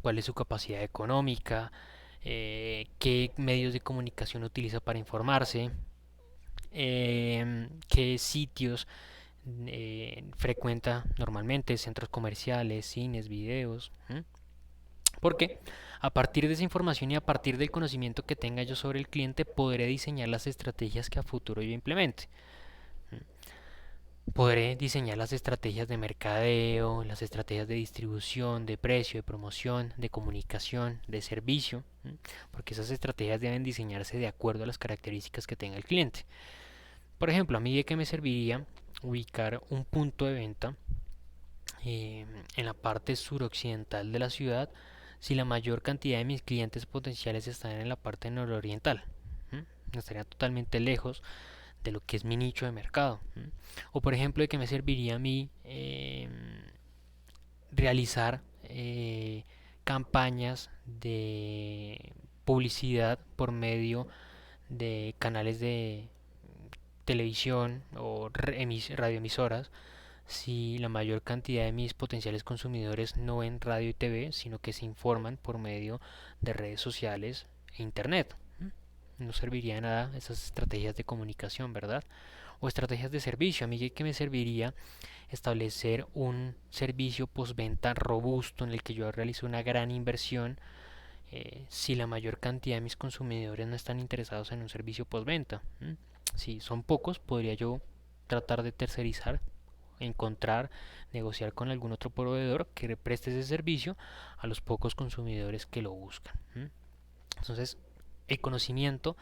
cuál es su capacidad económica, qué medios de comunicación utiliza para informarse, qué sitios frecuenta normalmente, centros comerciales, cines, videos. Porque a partir de esa información y a partir del conocimiento que tenga yo sobre el cliente, podré diseñar las estrategias que a futuro yo implemente. Podré diseñar las estrategias de mercadeo, las estrategias de distribución, de precio, de promoción, de comunicación, de servicio, porque esas estrategias deben diseñarse de acuerdo a las características que tenga el cliente. Por ejemplo, a mí de qué me serviría ubicar un punto de venta en la parte suroccidental de la ciudad si la mayor cantidad de mis clientes potenciales están en la parte nororiental. Estaría totalmente lejos de lo que es mi nicho de mercado. O por ejemplo, de qué me serviría a mí realizar campañas de publicidad por medio de canales de televisión o radioemisoras si la mayor cantidad de mis potenciales consumidores no ven radio y TV, sino que se informan por medio de redes sociales e internet. No serviría de nada esas estrategias de comunicación, ¿verdad? O estrategias de servicio. A mí que me serviría establecer un servicio postventa robusto en el que yo realizo una gran inversión si la mayor cantidad de mis consumidores no están interesados en un servicio postventa. Si son pocos, podría yo tratar de tercerizar, encontrar, negociar con algún otro proveedor que preste ese servicio a los pocos consumidores que lo buscan. Entonces, el conocimiento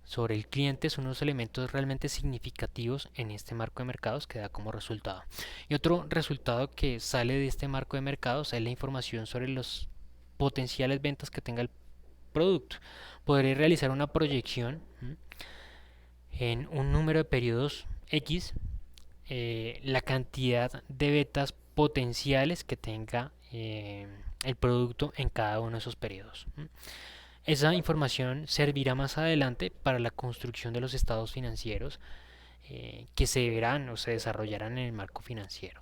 sobre el cliente es uno de los elementos realmente significativos en este marco de mercados que da como resultado. Y otro resultado que sale de este marco de mercados es la información sobre los potenciales ventas que tenga el producto. Podré realizar una proyección en un número de periodos X la cantidad de betas potenciales que tenga el producto en cada uno de esos periodos. Esa información servirá más adelante para la construcción de los estados financieros que se verán o se desarrollarán en el marco financiero.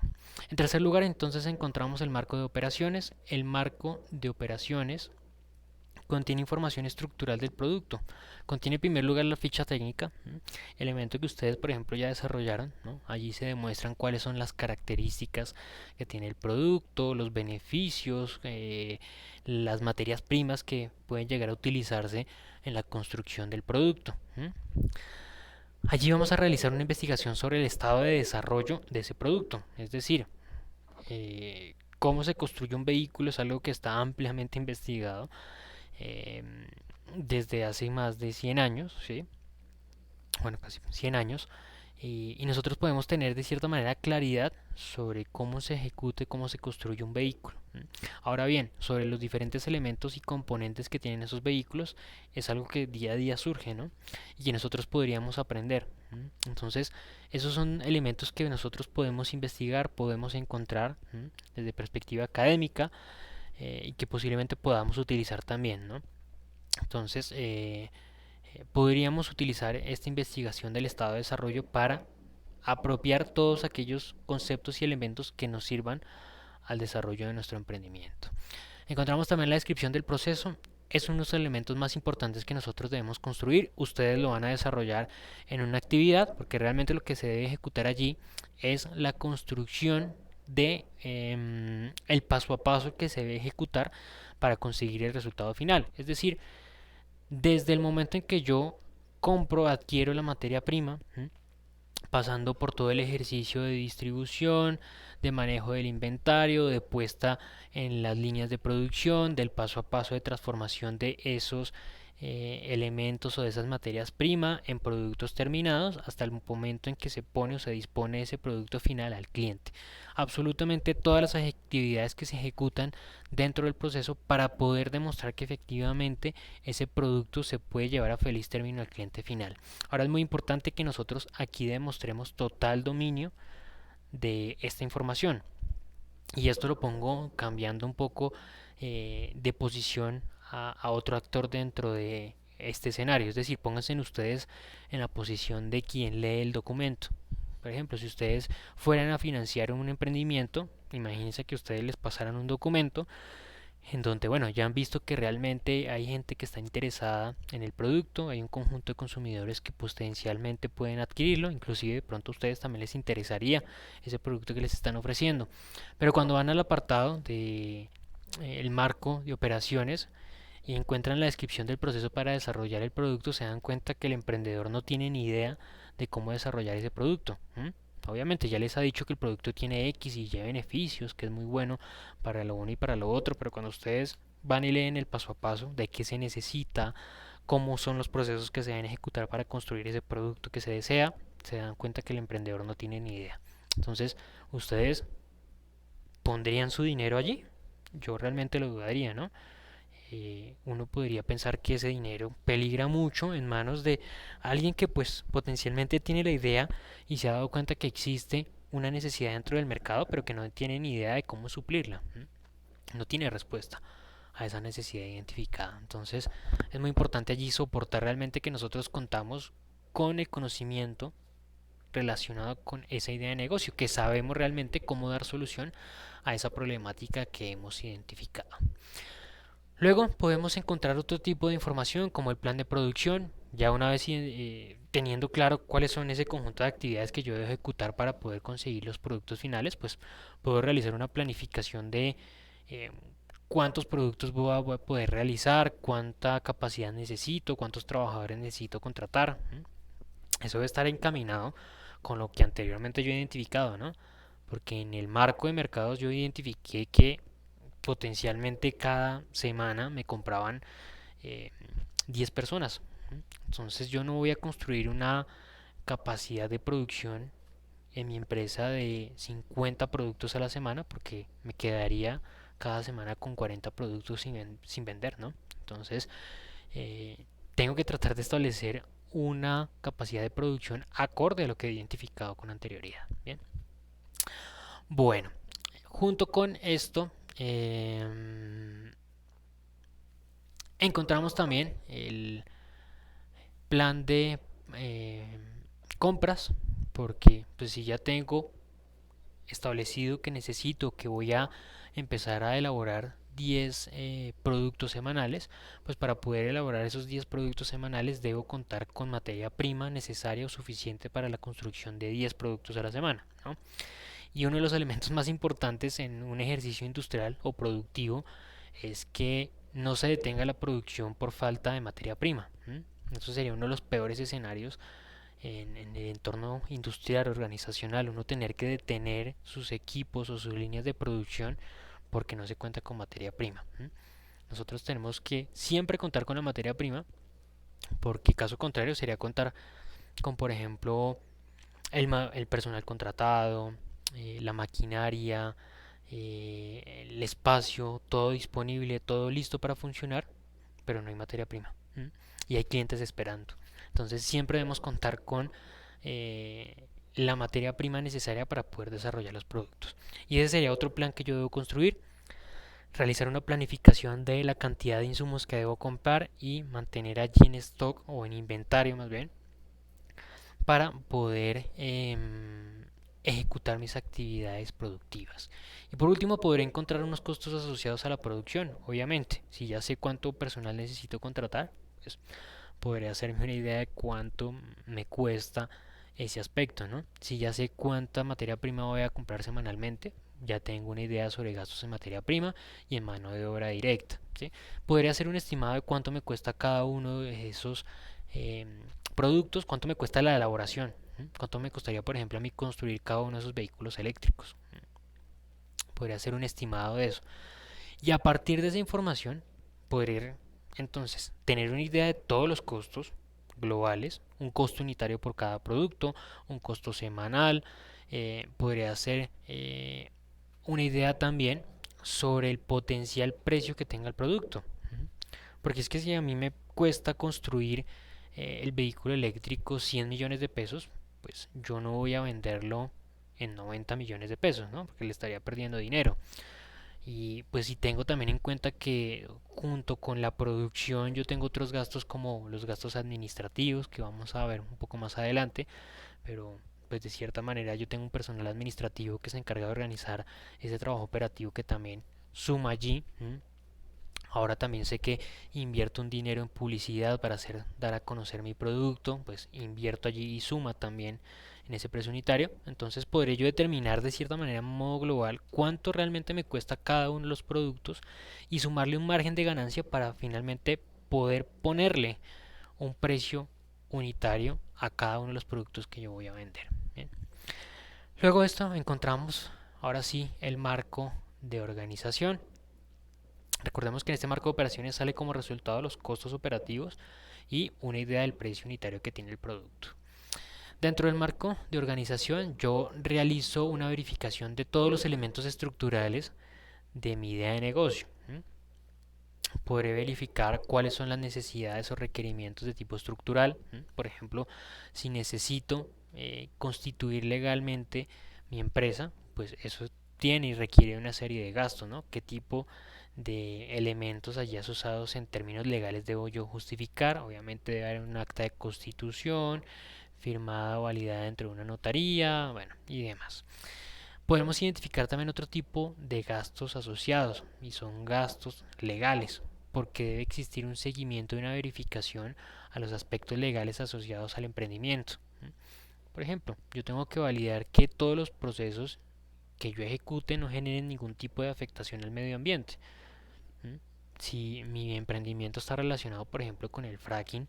En tercer lugar, entonces encontramos el marco de operaciones. El marco de operaciones contiene información estructural del producto. Contiene en primer lugar la ficha técnica, elemento que ustedes por ejemplo ya desarrollaron, ¿no? Allí se demuestran cuáles son las características que tiene el producto, los beneficios, las materias primas que pueden llegar a utilizarse en la construcción del producto. Allí vamos a realizar una investigación sobre el estado de desarrollo de ese producto, es decir, cómo se construye un vehículo es algo que está ampliamente investigado eh, desde hace más de 100 años, ¿sí? Bueno, casi 100 años, y nosotros podemos tener de cierta manera claridad sobre cómo se ejecuta y cómo se construye un vehículo. Ahora bien, sobre los diferentes elementos y componentes que tienen esos vehículos es algo que día a día surge, ¿no? Y que nosotros podríamos aprender. Entonces, esos son elementos que nosotros podemos investigar, podemos encontrar desde perspectiva académica y que posiblemente podamos utilizar también, ¿no? Entonces, podríamos utilizar esta investigación del estado de desarrollo para apropiar todos aquellos conceptos y elementos que nos sirvan al desarrollo de nuestro emprendimiento. Encontramos también la descripción del proceso. Es uno de los elementos más importantes que nosotros debemos construir. Ustedes lo van a desarrollar en una actividad porque realmente lo que se debe ejecutar allí es la construcción de el paso a paso que se debe ejecutar para conseguir el resultado final. Es decir, desde el momento en que yo compro, adquiero la materia prima, pasando por todo el ejercicio de distribución, de manejo del inventario, de puesta en las líneas de producción, del paso a paso de transformación de esos elementos o de esas materias prima en productos terminados hasta el momento en que se pone o se dispone ese producto final al cliente. Absolutamente todas las actividades que se ejecutan dentro del proceso para poder demostrar que efectivamente ese producto se puede llevar a feliz término al cliente final. Ahora es muy importante que nosotros aquí demostremos total dominio de esta información. Y esto lo pongo cambiando un poco de posición a otro actor dentro de este escenario. Es decir, pónganse ustedes en la posición de quien lee el documento. Por ejemplo, si ustedes fueran a financiar un emprendimiento, imagínense que ustedes les pasaran un documento en donde, bueno, ya han visto que realmente hay gente que está interesada en el producto, hay un conjunto de consumidores que potencialmente pueden adquirirlo, inclusive de pronto a ustedes también les interesaría ese producto que les están ofreciendo. Pero cuando van al apartado de el marco de operaciones y encuentran la descripción del proceso para desarrollar el producto, se dan cuenta que el emprendedor no tiene ni idea de cómo desarrollar ese producto. Obviamente ya les ha dicho que el producto tiene X y Y beneficios, que es muy bueno para lo uno y para lo otro, pero cuando ustedes van y leen el paso a paso de qué se necesita, cómo son los procesos que se deben ejecutar para construir ese producto que se desea, se dan cuenta que el emprendedor no tiene ni idea. Entonces, ustedes pondrían su dinero allí. Yo realmente lo dudaría, ¿no? Uno podría pensar que ese dinero peligra mucho en manos de alguien que pues potencialmente tiene la idea y se ha dado cuenta que existe una necesidad dentro del mercado, pero que no tiene ni idea de cómo suplirla. No tiene respuesta a esa necesidad identificada. Entonces es muy importante allí soportar realmente que nosotros contamos con el conocimiento relacionado con esa idea de negocio, que sabemos realmente cómo dar solución a esa problemática que hemos identificado. Luego podemos encontrar otro tipo de información como el plan de producción, ya una vez teniendo claro cuáles son ese conjunto de actividades que yo debo ejecutar para poder conseguir los productos finales, pues puedo realizar una planificación de eh, cuántos productos voy a poder realizar, cuánta capacidad necesito, cuántos trabajadores necesito contratar. Eso debe estar encaminado con lo que anteriormente yo he identificado, ¿no? Porque en el marco de mercados yo identifiqué que potencialmente cada semana me compraban eh, 10 personas. Entonces yo no voy a construir una capacidad de producción en mi empresa de 50 productos a la semana porque me quedaría cada semana con 40 productos sin vender, ¿no? Entonces tengo que tratar de establecer una capacidad de producción acorde a lo que he identificado con anterioridad. Bien, bueno, junto con esto encontramos también el plan de eh, compras, porque pues si ya tengo establecido que necesito, que voy a empezar a elaborar 10 productos semanales, pues para poder elaborar esos 10 productos semanales debo contar con materia prima necesaria o suficiente para la construcción de 10 productos a la semana, ¿no? Y uno de los elementos más importantes en un ejercicio industrial o productivo es que no se detenga la producción por falta de materia prima. Eso sería uno de los peores escenarios en el entorno industrial, organizacional, uno tener que detener sus equipos o sus líneas de producción porque no se cuenta con materia prima. Nosotros tenemos que siempre contar con la materia prima, porque caso contrario sería contar con, por ejemplo, el personal contratado, la maquinaria, el espacio, todo disponible, todo listo para funcionar, pero no hay materia prima. Y hay clientes esperando. Entonces siempre debemos contar con la materia prima necesaria para poder desarrollar los productos. Y ese sería otro plan que yo debo construir, realizar una planificación de la cantidad de insumos que debo comprar y mantener allí en stock o en inventario más bien para poder ejecutar mis actividades productivas. Y por último, podré encontrar unos costos asociados a la producción, obviamente. Si ya sé cuánto personal necesito contratar, pues podré hacerme una idea de cuánto me cuesta ese aspecto, ¿no? Si ya sé cuánta materia prima voy a comprar semanalmente, ya tengo una idea sobre gastos en materia prima y en mano de obra directa, ¿sí? Podría hacer un estimado de cuánto me cuesta cada uno de esos eh, productos, cuánto me cuesta la elaboración, cuánto me costaría, por ejemplo, a mí construir cada uno de esos vehículos eléctricos. Podría hacer un estimado de eso. Y a partir de esa información, podré entonces tener una idea de todos los costos globales, un costo unitario por cada producto, un costo semanal. Podría hacer una idea también sobre el potencial precio que tenga el producto. Porque es que si a mí me cuesta construir el vehículo eléctrico 100 millones de pesos, pues yo no voy a venderlo en 90 millones de pesos, ¿no? Porque le estaría perdiendo dinero. Y pues si tengo también en cuenta que junto con la producción yo tengo otros gastos como los gastos administrativos que vamos a ver un poco más adelante, pero pues de cierta manera yo tengo un personal administrativo que se encarga de organizar ese trabajo operativo que también suma allí. Ahora también sé que invierto un dinero en publicidad para hacer dar a conocer mi producto, pues invierto allí y suma también en ese precio unitario. Entonces podré yo determinar de cierta manera en modo global cuánto realmente me cuesta cada uno de los productos y sumarle un margen de ganancia para finalmente poder ponerle un precio unitario a cada uno de los productos que yo voy a vender. Bien. Luego de esto encontramos ahora sí el marco de organización. Recordemos que en este marco de operaciones sale como resultado los costos operativos y una idea del precio unitario que tiene el producto. Dentro del marco de organización yo realizo una verificación de todos los elementos estructurales de mi idea de negocio. Podré verificar cuáles son las necesidades o requerimientos de tipo estructural. Por ejemplo, si necesito constituir legalmente mi empresa, pues eso tiene y requiere una serie de gastos, ¿no? ¿Qué tipo de elementos allí asociados en términos legales debo yo justificar? Obviamente debe haber un acta de constitución firmada o validada dentro de una notaría, bueno, y demás. Podemos identificar también otro tipo de gastos asociados y son gastos legales, porque debe existir un seguimiento y una verificación a los aspectos legales asociados al emprendimiento. Por ejemplo, yo tengo que validar que todos los procesos que yo ejecute no generen ningún tipo de afectación al medio ambiente. Si mi emprendimiento está relacionado, por ejemplo, con el fracking,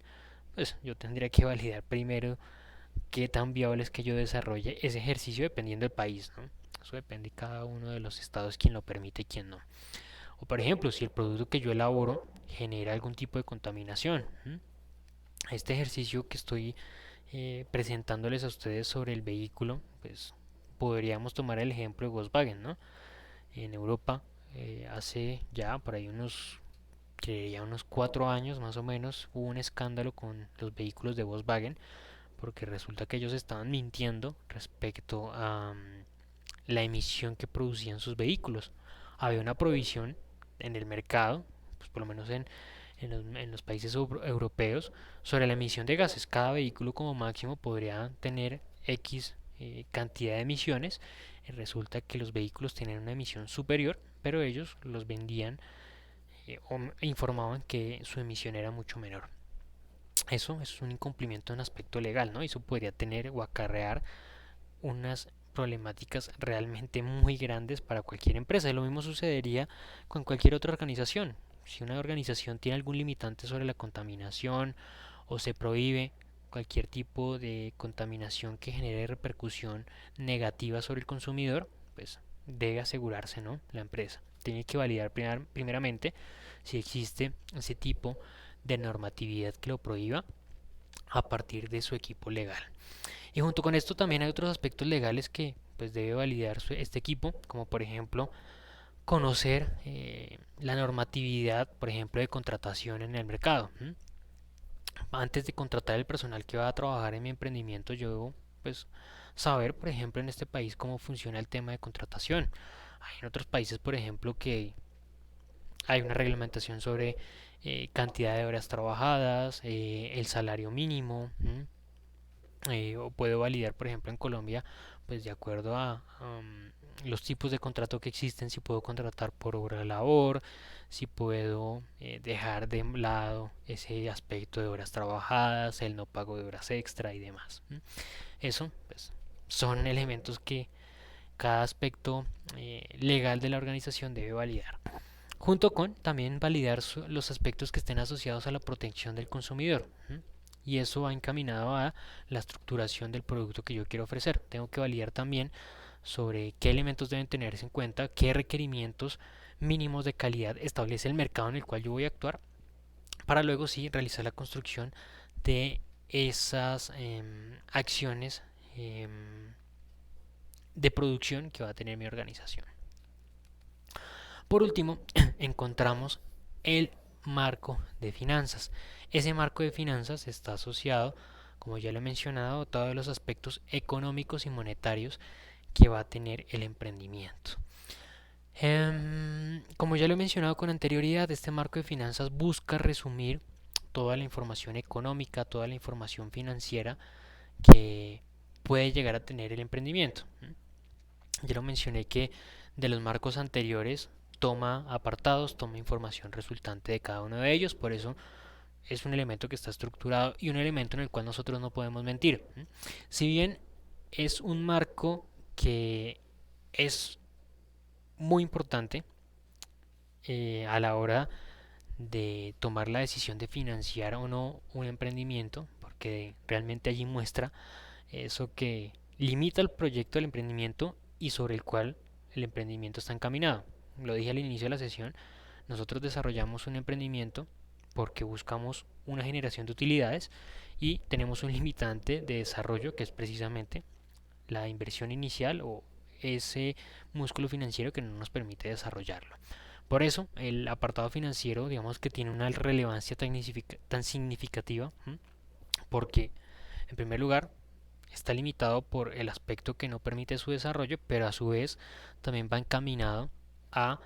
pues yo tendría que validar primero qué tan viable es que yo desarrolle ese ejercicio dependiendo del país, ¿no? Eso depende de cada uno de los estados quién lo permite y quién no. O por ejemplo, si el producto que yo elaboro genera algún tipo de contaminación. Este ejercicio que estoy presentándoles a ustedes sobre el vehículo, pues podríamos tomar el ejemplo de Volkswagen, ¿no? En Europa hace ya por ahí unos creería unos 4 años más o menos, hubo un escándalo con los vehículos de Volkswagen, porque resulta que ellos estaban mintiendo respecto a la emisión que producían sus vehículos. Había una provisión en el mercado, pues por lo menos en los países europeos, sobre la emisión de gases. Cada vehículo como máximo podría tener X cantidad de emisiones. Resulta que los vehículos tienen una emisión superior, pero ellos los vendían o informaban que su emisión era mucho menor. Eso es un incumplimiento en aspecto legal, ¿no? Eso podría tener o acarrear unas problemáticas realmente muy grandes para cualquier empresa. Y lo mismo sucedería con cualquier otra organización. Si una organización tiene algún limitante sobre la contaminación o se prohíbe cualquier tipo de contaminación que genere repercusión negativa sobre el consumidor, pues debe asegurarse, ¿no? La empresa tiene que validar primeramente si existe ese tipo de normatividad que lo prohíba a partir de su equipo legal. Y junto con esto también hay otros aspectos legales que pues debe validar este equipo, como por ejemplo conocer la normatividad, por ejemplo, de contratación en el mercado. Antes de contratar el personal que va a trabajar en mi emprendimiento, yo debo pues saber, por ejemplo, en este país cómo funciona el tema de contratación. Hay en otros países, por ejemplo, que hay una reglamentación sobre cantidad de horas trabajadas, el salario mínimo. O puedo validar, por ejemplo, en Colombia, pues de acuerdo a los tipos de contrato que existen, si puedo contratar por hora de labor, si puedo dejar de lado ese aspecto de horas trabajadas, el no pago de horas extra y demás. Eso, pues, son elementos que cada aspecto legal de la organización debe validar, junto con también validar los aspectos que estén asociados a la protección del consumidor. Y eso va encaminado a la estructuración del producto que yo quiero ofrecer. Tengo que validar también sobre qué elementos deben tenerse en cuenta, qué requerimientos mínimos de calidad establece el mercado en el cual yo voy a actuar, para luego sí realizar la construcción de esas acciones de producción que va a tener mi organización. Por último, encontramos el marco de finanzas. Ese marco de finanzas está asociado, como ya lo he mencionado, a todos los aspectos económicos y monetarios que va a tener el emprendimiento. Como ya lo he mencionado con anterioridad, este marco de finanzas busca resumir toda la información económica, toda la información financiera que puede llegar a tener el emprendimiento. Ya lo mencioné que de los marcos anteriores toma apartados, toma información resultante de cada uno de ellos, por eso es un elemento que está estructurado y un elemento en el cual nosotros no podemos mentir. Si bien es un marco que es muy importante a la hora de tomar la decisión de financiar o no un emprendimiento, porque realmente allí muestra eso que limita el proyecto del emprendimiento y sobre el cual el emprendimiento está encaminado. Lo dije al inicio de la sesión, nosotros desarrollamos un emprendimiento porque buscamos una generación de utilidades y tenemos un limitante de desarrollo que es precisamente la inversión inicial o ese músculo financiero que no nos permite desarrollarlo. Por eso el apartado financiero digamos que tiene una relevancia tan significativa, porque en primer lugar está limitado por el aspecto que no permite su desarrollo, pero a su vez también va encaminado a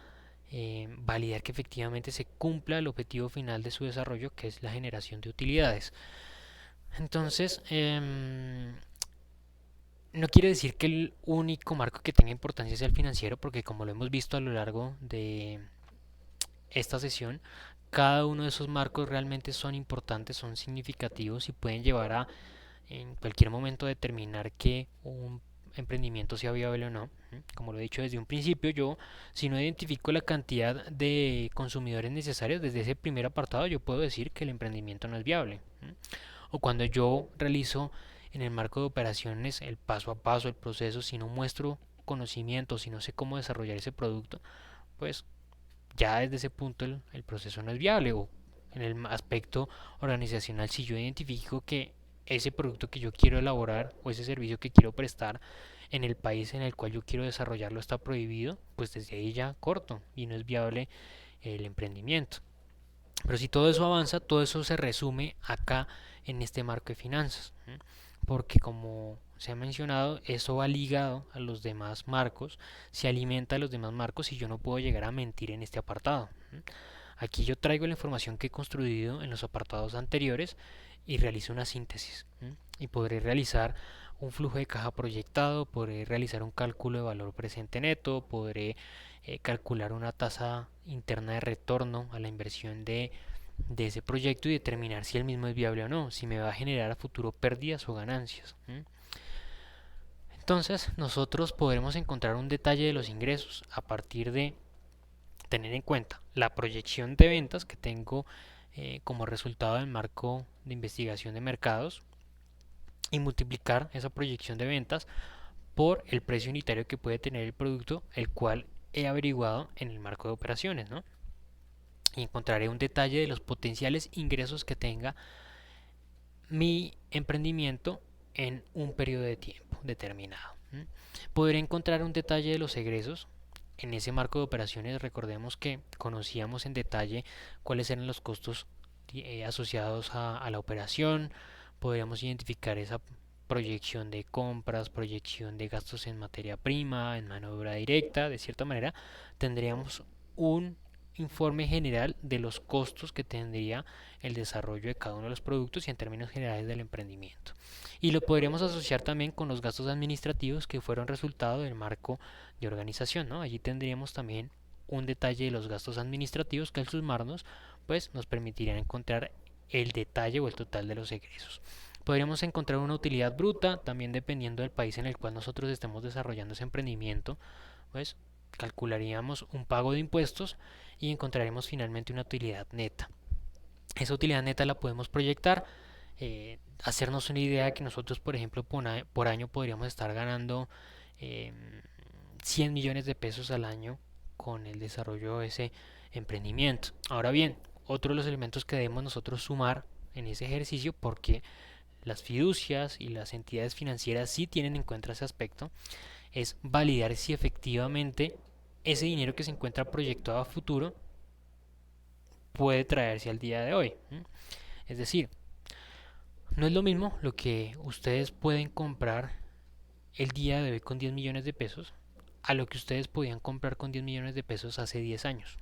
validar que efectivamente se cumpla el objetivo final de su desarrollo, que es la generación de utilidades. Entonces, no quiere decir que el único marco que tenga importancia sea el financiero, porque como lo hemos visto a lo largo de esta sesión, cada uno de esos marcos realmente son importantes, son significativos y pueden llevar a en cualquier momento determinar que un emprendimiento sea viable o no. Como lo he dicho desde un principio, yo si no identifico la cantidad de consumidores necesarios desde ese primer apartado, yo puedo decir que el emprendimiento no es viable. O cuando yo realizo en el marco de operaciones el paso a paso, el proceso, si no muestro conocimiento, si no sé cómo desarrollar ese producto, pues ya desde ese punto el proceso no es viable. O en el aspecto organizacional, si yo identifico que ese producto que yo quiero elaborar o ese servicio que quiero prestar en el país en el cual yo quiero desarrollarlo está prohibido, pues desde ahí ya corto y no es viable el emprendimiento. Pero si todo eso avanza, todo eso se resume acá en este marco de finanzas, ¿m? Porque como se ha mencionado, eso va ligado a los demás marcos, se alimenta de los demás marcos y yo no puedo llegar a mentir en este apartado. ¿M? Aquí yo traigo la información que he construido en los apartados anteriores y realizo una síntesis. ¿M? Y podré realizar un flujo de caja proyectado, podré realizar un cálculo de valor presente neto, podré calcular una tasa interna de retorno a la inversión de ese proyecto y determinar si el mismo es viable o no, si me va a generar a futuro pérdidas o ganancias. Entonces nosotros podremos encontrar un detalle de los ingresos a partir de tener en cuenta la proyección de ventas que tengo como resultado del marco de investigación de mercados y multiplicar esa proyección de ventas por el precio unitario que puede tener el producto, el cual he averiguado en el marco de operaciones, ¿no? Y encontraré un detalle de los potenciales ingresos que tenga mi emprendimiento en un periodo de tiempo determinado. Podré encontrar un detalle de los egresos. En ese marco de operaciones recordemos que conocíamos en detalle cuáles eran los costos asociados a la operación. Podríamos identificar esa proyección de compras, proyección de gastos en materia prima, en mano de obra directa. De cierta manera tendríamos un informe general de los costos que tendría el desarrollo de cada uno de los productos y en términos generales del emprendimiento. Y lo podríamos asociar también con los gastos administrativos que fueron resultado del marco de organización, ¿no? Allí tendríamos también un detalle de los gastos administrativos que al sumarnos pues nos permitirían encontrar el detalle o el total de los egresos. Podríamos encontrar una utilidad bruta, también dependiendo del país en el cual nosotros estemos desarrollando ese emprendimiento, pues calcularíamos un pago de impuestos y encontraremos finalmente una utilidad neta. Esa utilidad neta la podemos proyectar, hacernos una idea de que nosotros, por ejemplo, por año podríamos estar ganando eh, 100 millones de pesos al año con el desarrollo de ese emprendimiento. Ahora bien, otro de los elementos que debemos nosotros sumar en ese ejercicio, porque las fiducias y las entidades financieras sí tienen en cuenta ese aspecto, es validar si efectivamente ese dinero que se encuentra proyectado a futuro puede traerse al día de hoy. Es decir, no es lo mismo lo que ustedes pueden comprar el día de hoy con 10 millones de pesos a lo que ustedes podían comprar con 10 millones de pesos hace 10 años.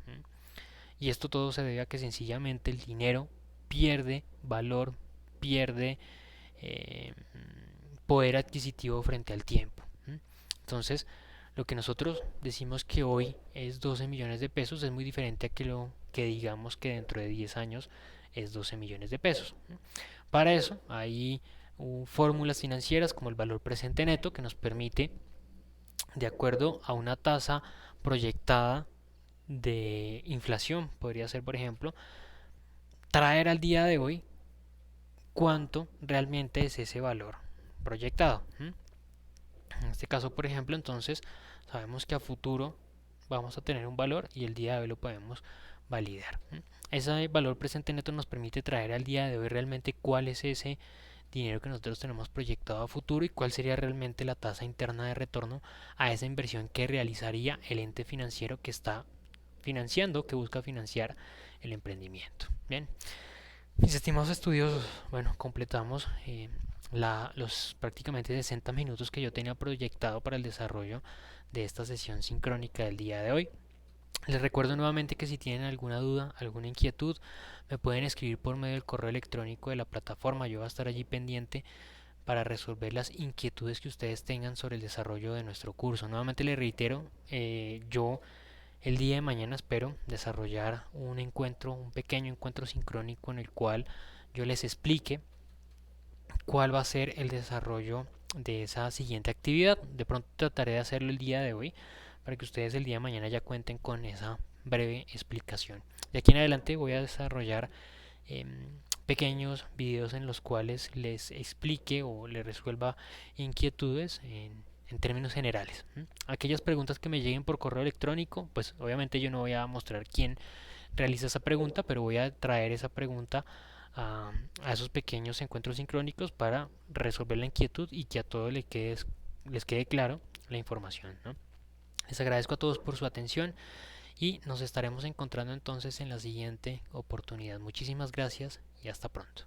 Y esto todo se debe a que sencillamente el dinero pierde valor, pierde eh, poder adquisitivo frente al tiempo. Entonces, lo que nosotros decimos que hoy es 12 millones de pesos es muy diferente a que lo que digamos que dentro de 10 años es 12 millones de pesos. Para eso hay fórmulas financieras como el valor presente neto que nos permite, de acuerdo a una tasa proyectada de inflación, podría ser por ejemplo, traer al día de hoy cuánto realmente es ese valor proyectado. En este caso, por ejemplo, entonces sabemos que a futuro vamos a tener un valor y el día de hoy lo podemos validar. Ese valor presente neto nos permite traer al día de hoy realmente cuál es ese dinero que nosotros tenemos proyectado a futuro y cuál sería realmente la tasa interna de retorno a esa inversión que realizaría el ente financiero que está financiando, que busca financiar el emprendimiento. Bien, mis estimados estudios, bueno, completamos los prácticamente 60 minutos que yo tenía proyectado para el desarrollo de esta sesión sincrónica del día de hoy. Les recuerdo nuevamente que si tienen alguna duda, alguna inquietud, me pueden escribir por medio del correo electrónico de la plataforma. Yo voy a estar allí pendiente para resolver las inquietudes que ustedes tengan sobre el desarrollo de nuestro curso. Nuevamente les reitero, yo el día de mañana espero desarrollar un encuentro, un pequeño encuentro sincrónico en el cual yo les explique cuál va a ser el desarrollo de esa siguiente actividad. De pronto trataré de hacerlo el día de hoy para que ustedes el día de mañana ya cuenten con esa breve explicación. De aquí en adelante voy a desarrollar eh, pequeños videos en los cuales les explique o les resuelva inquietudes en términos generales. Aquellas preguntas que me lleguen por correo electrónico, pues obviamente yo no voy a mostrar quién realiza esa pregunta, pero voy a traer esa pregunta a esos pequeños encuentros sincrónicos para resolver la inquietud y que a todos les quede claro la información, ¿no? Les agradezco a todos por su atención y nos estaremos encontrando entonces en la siguiente oportunidad. Muchísimas gracias y hasta pronto.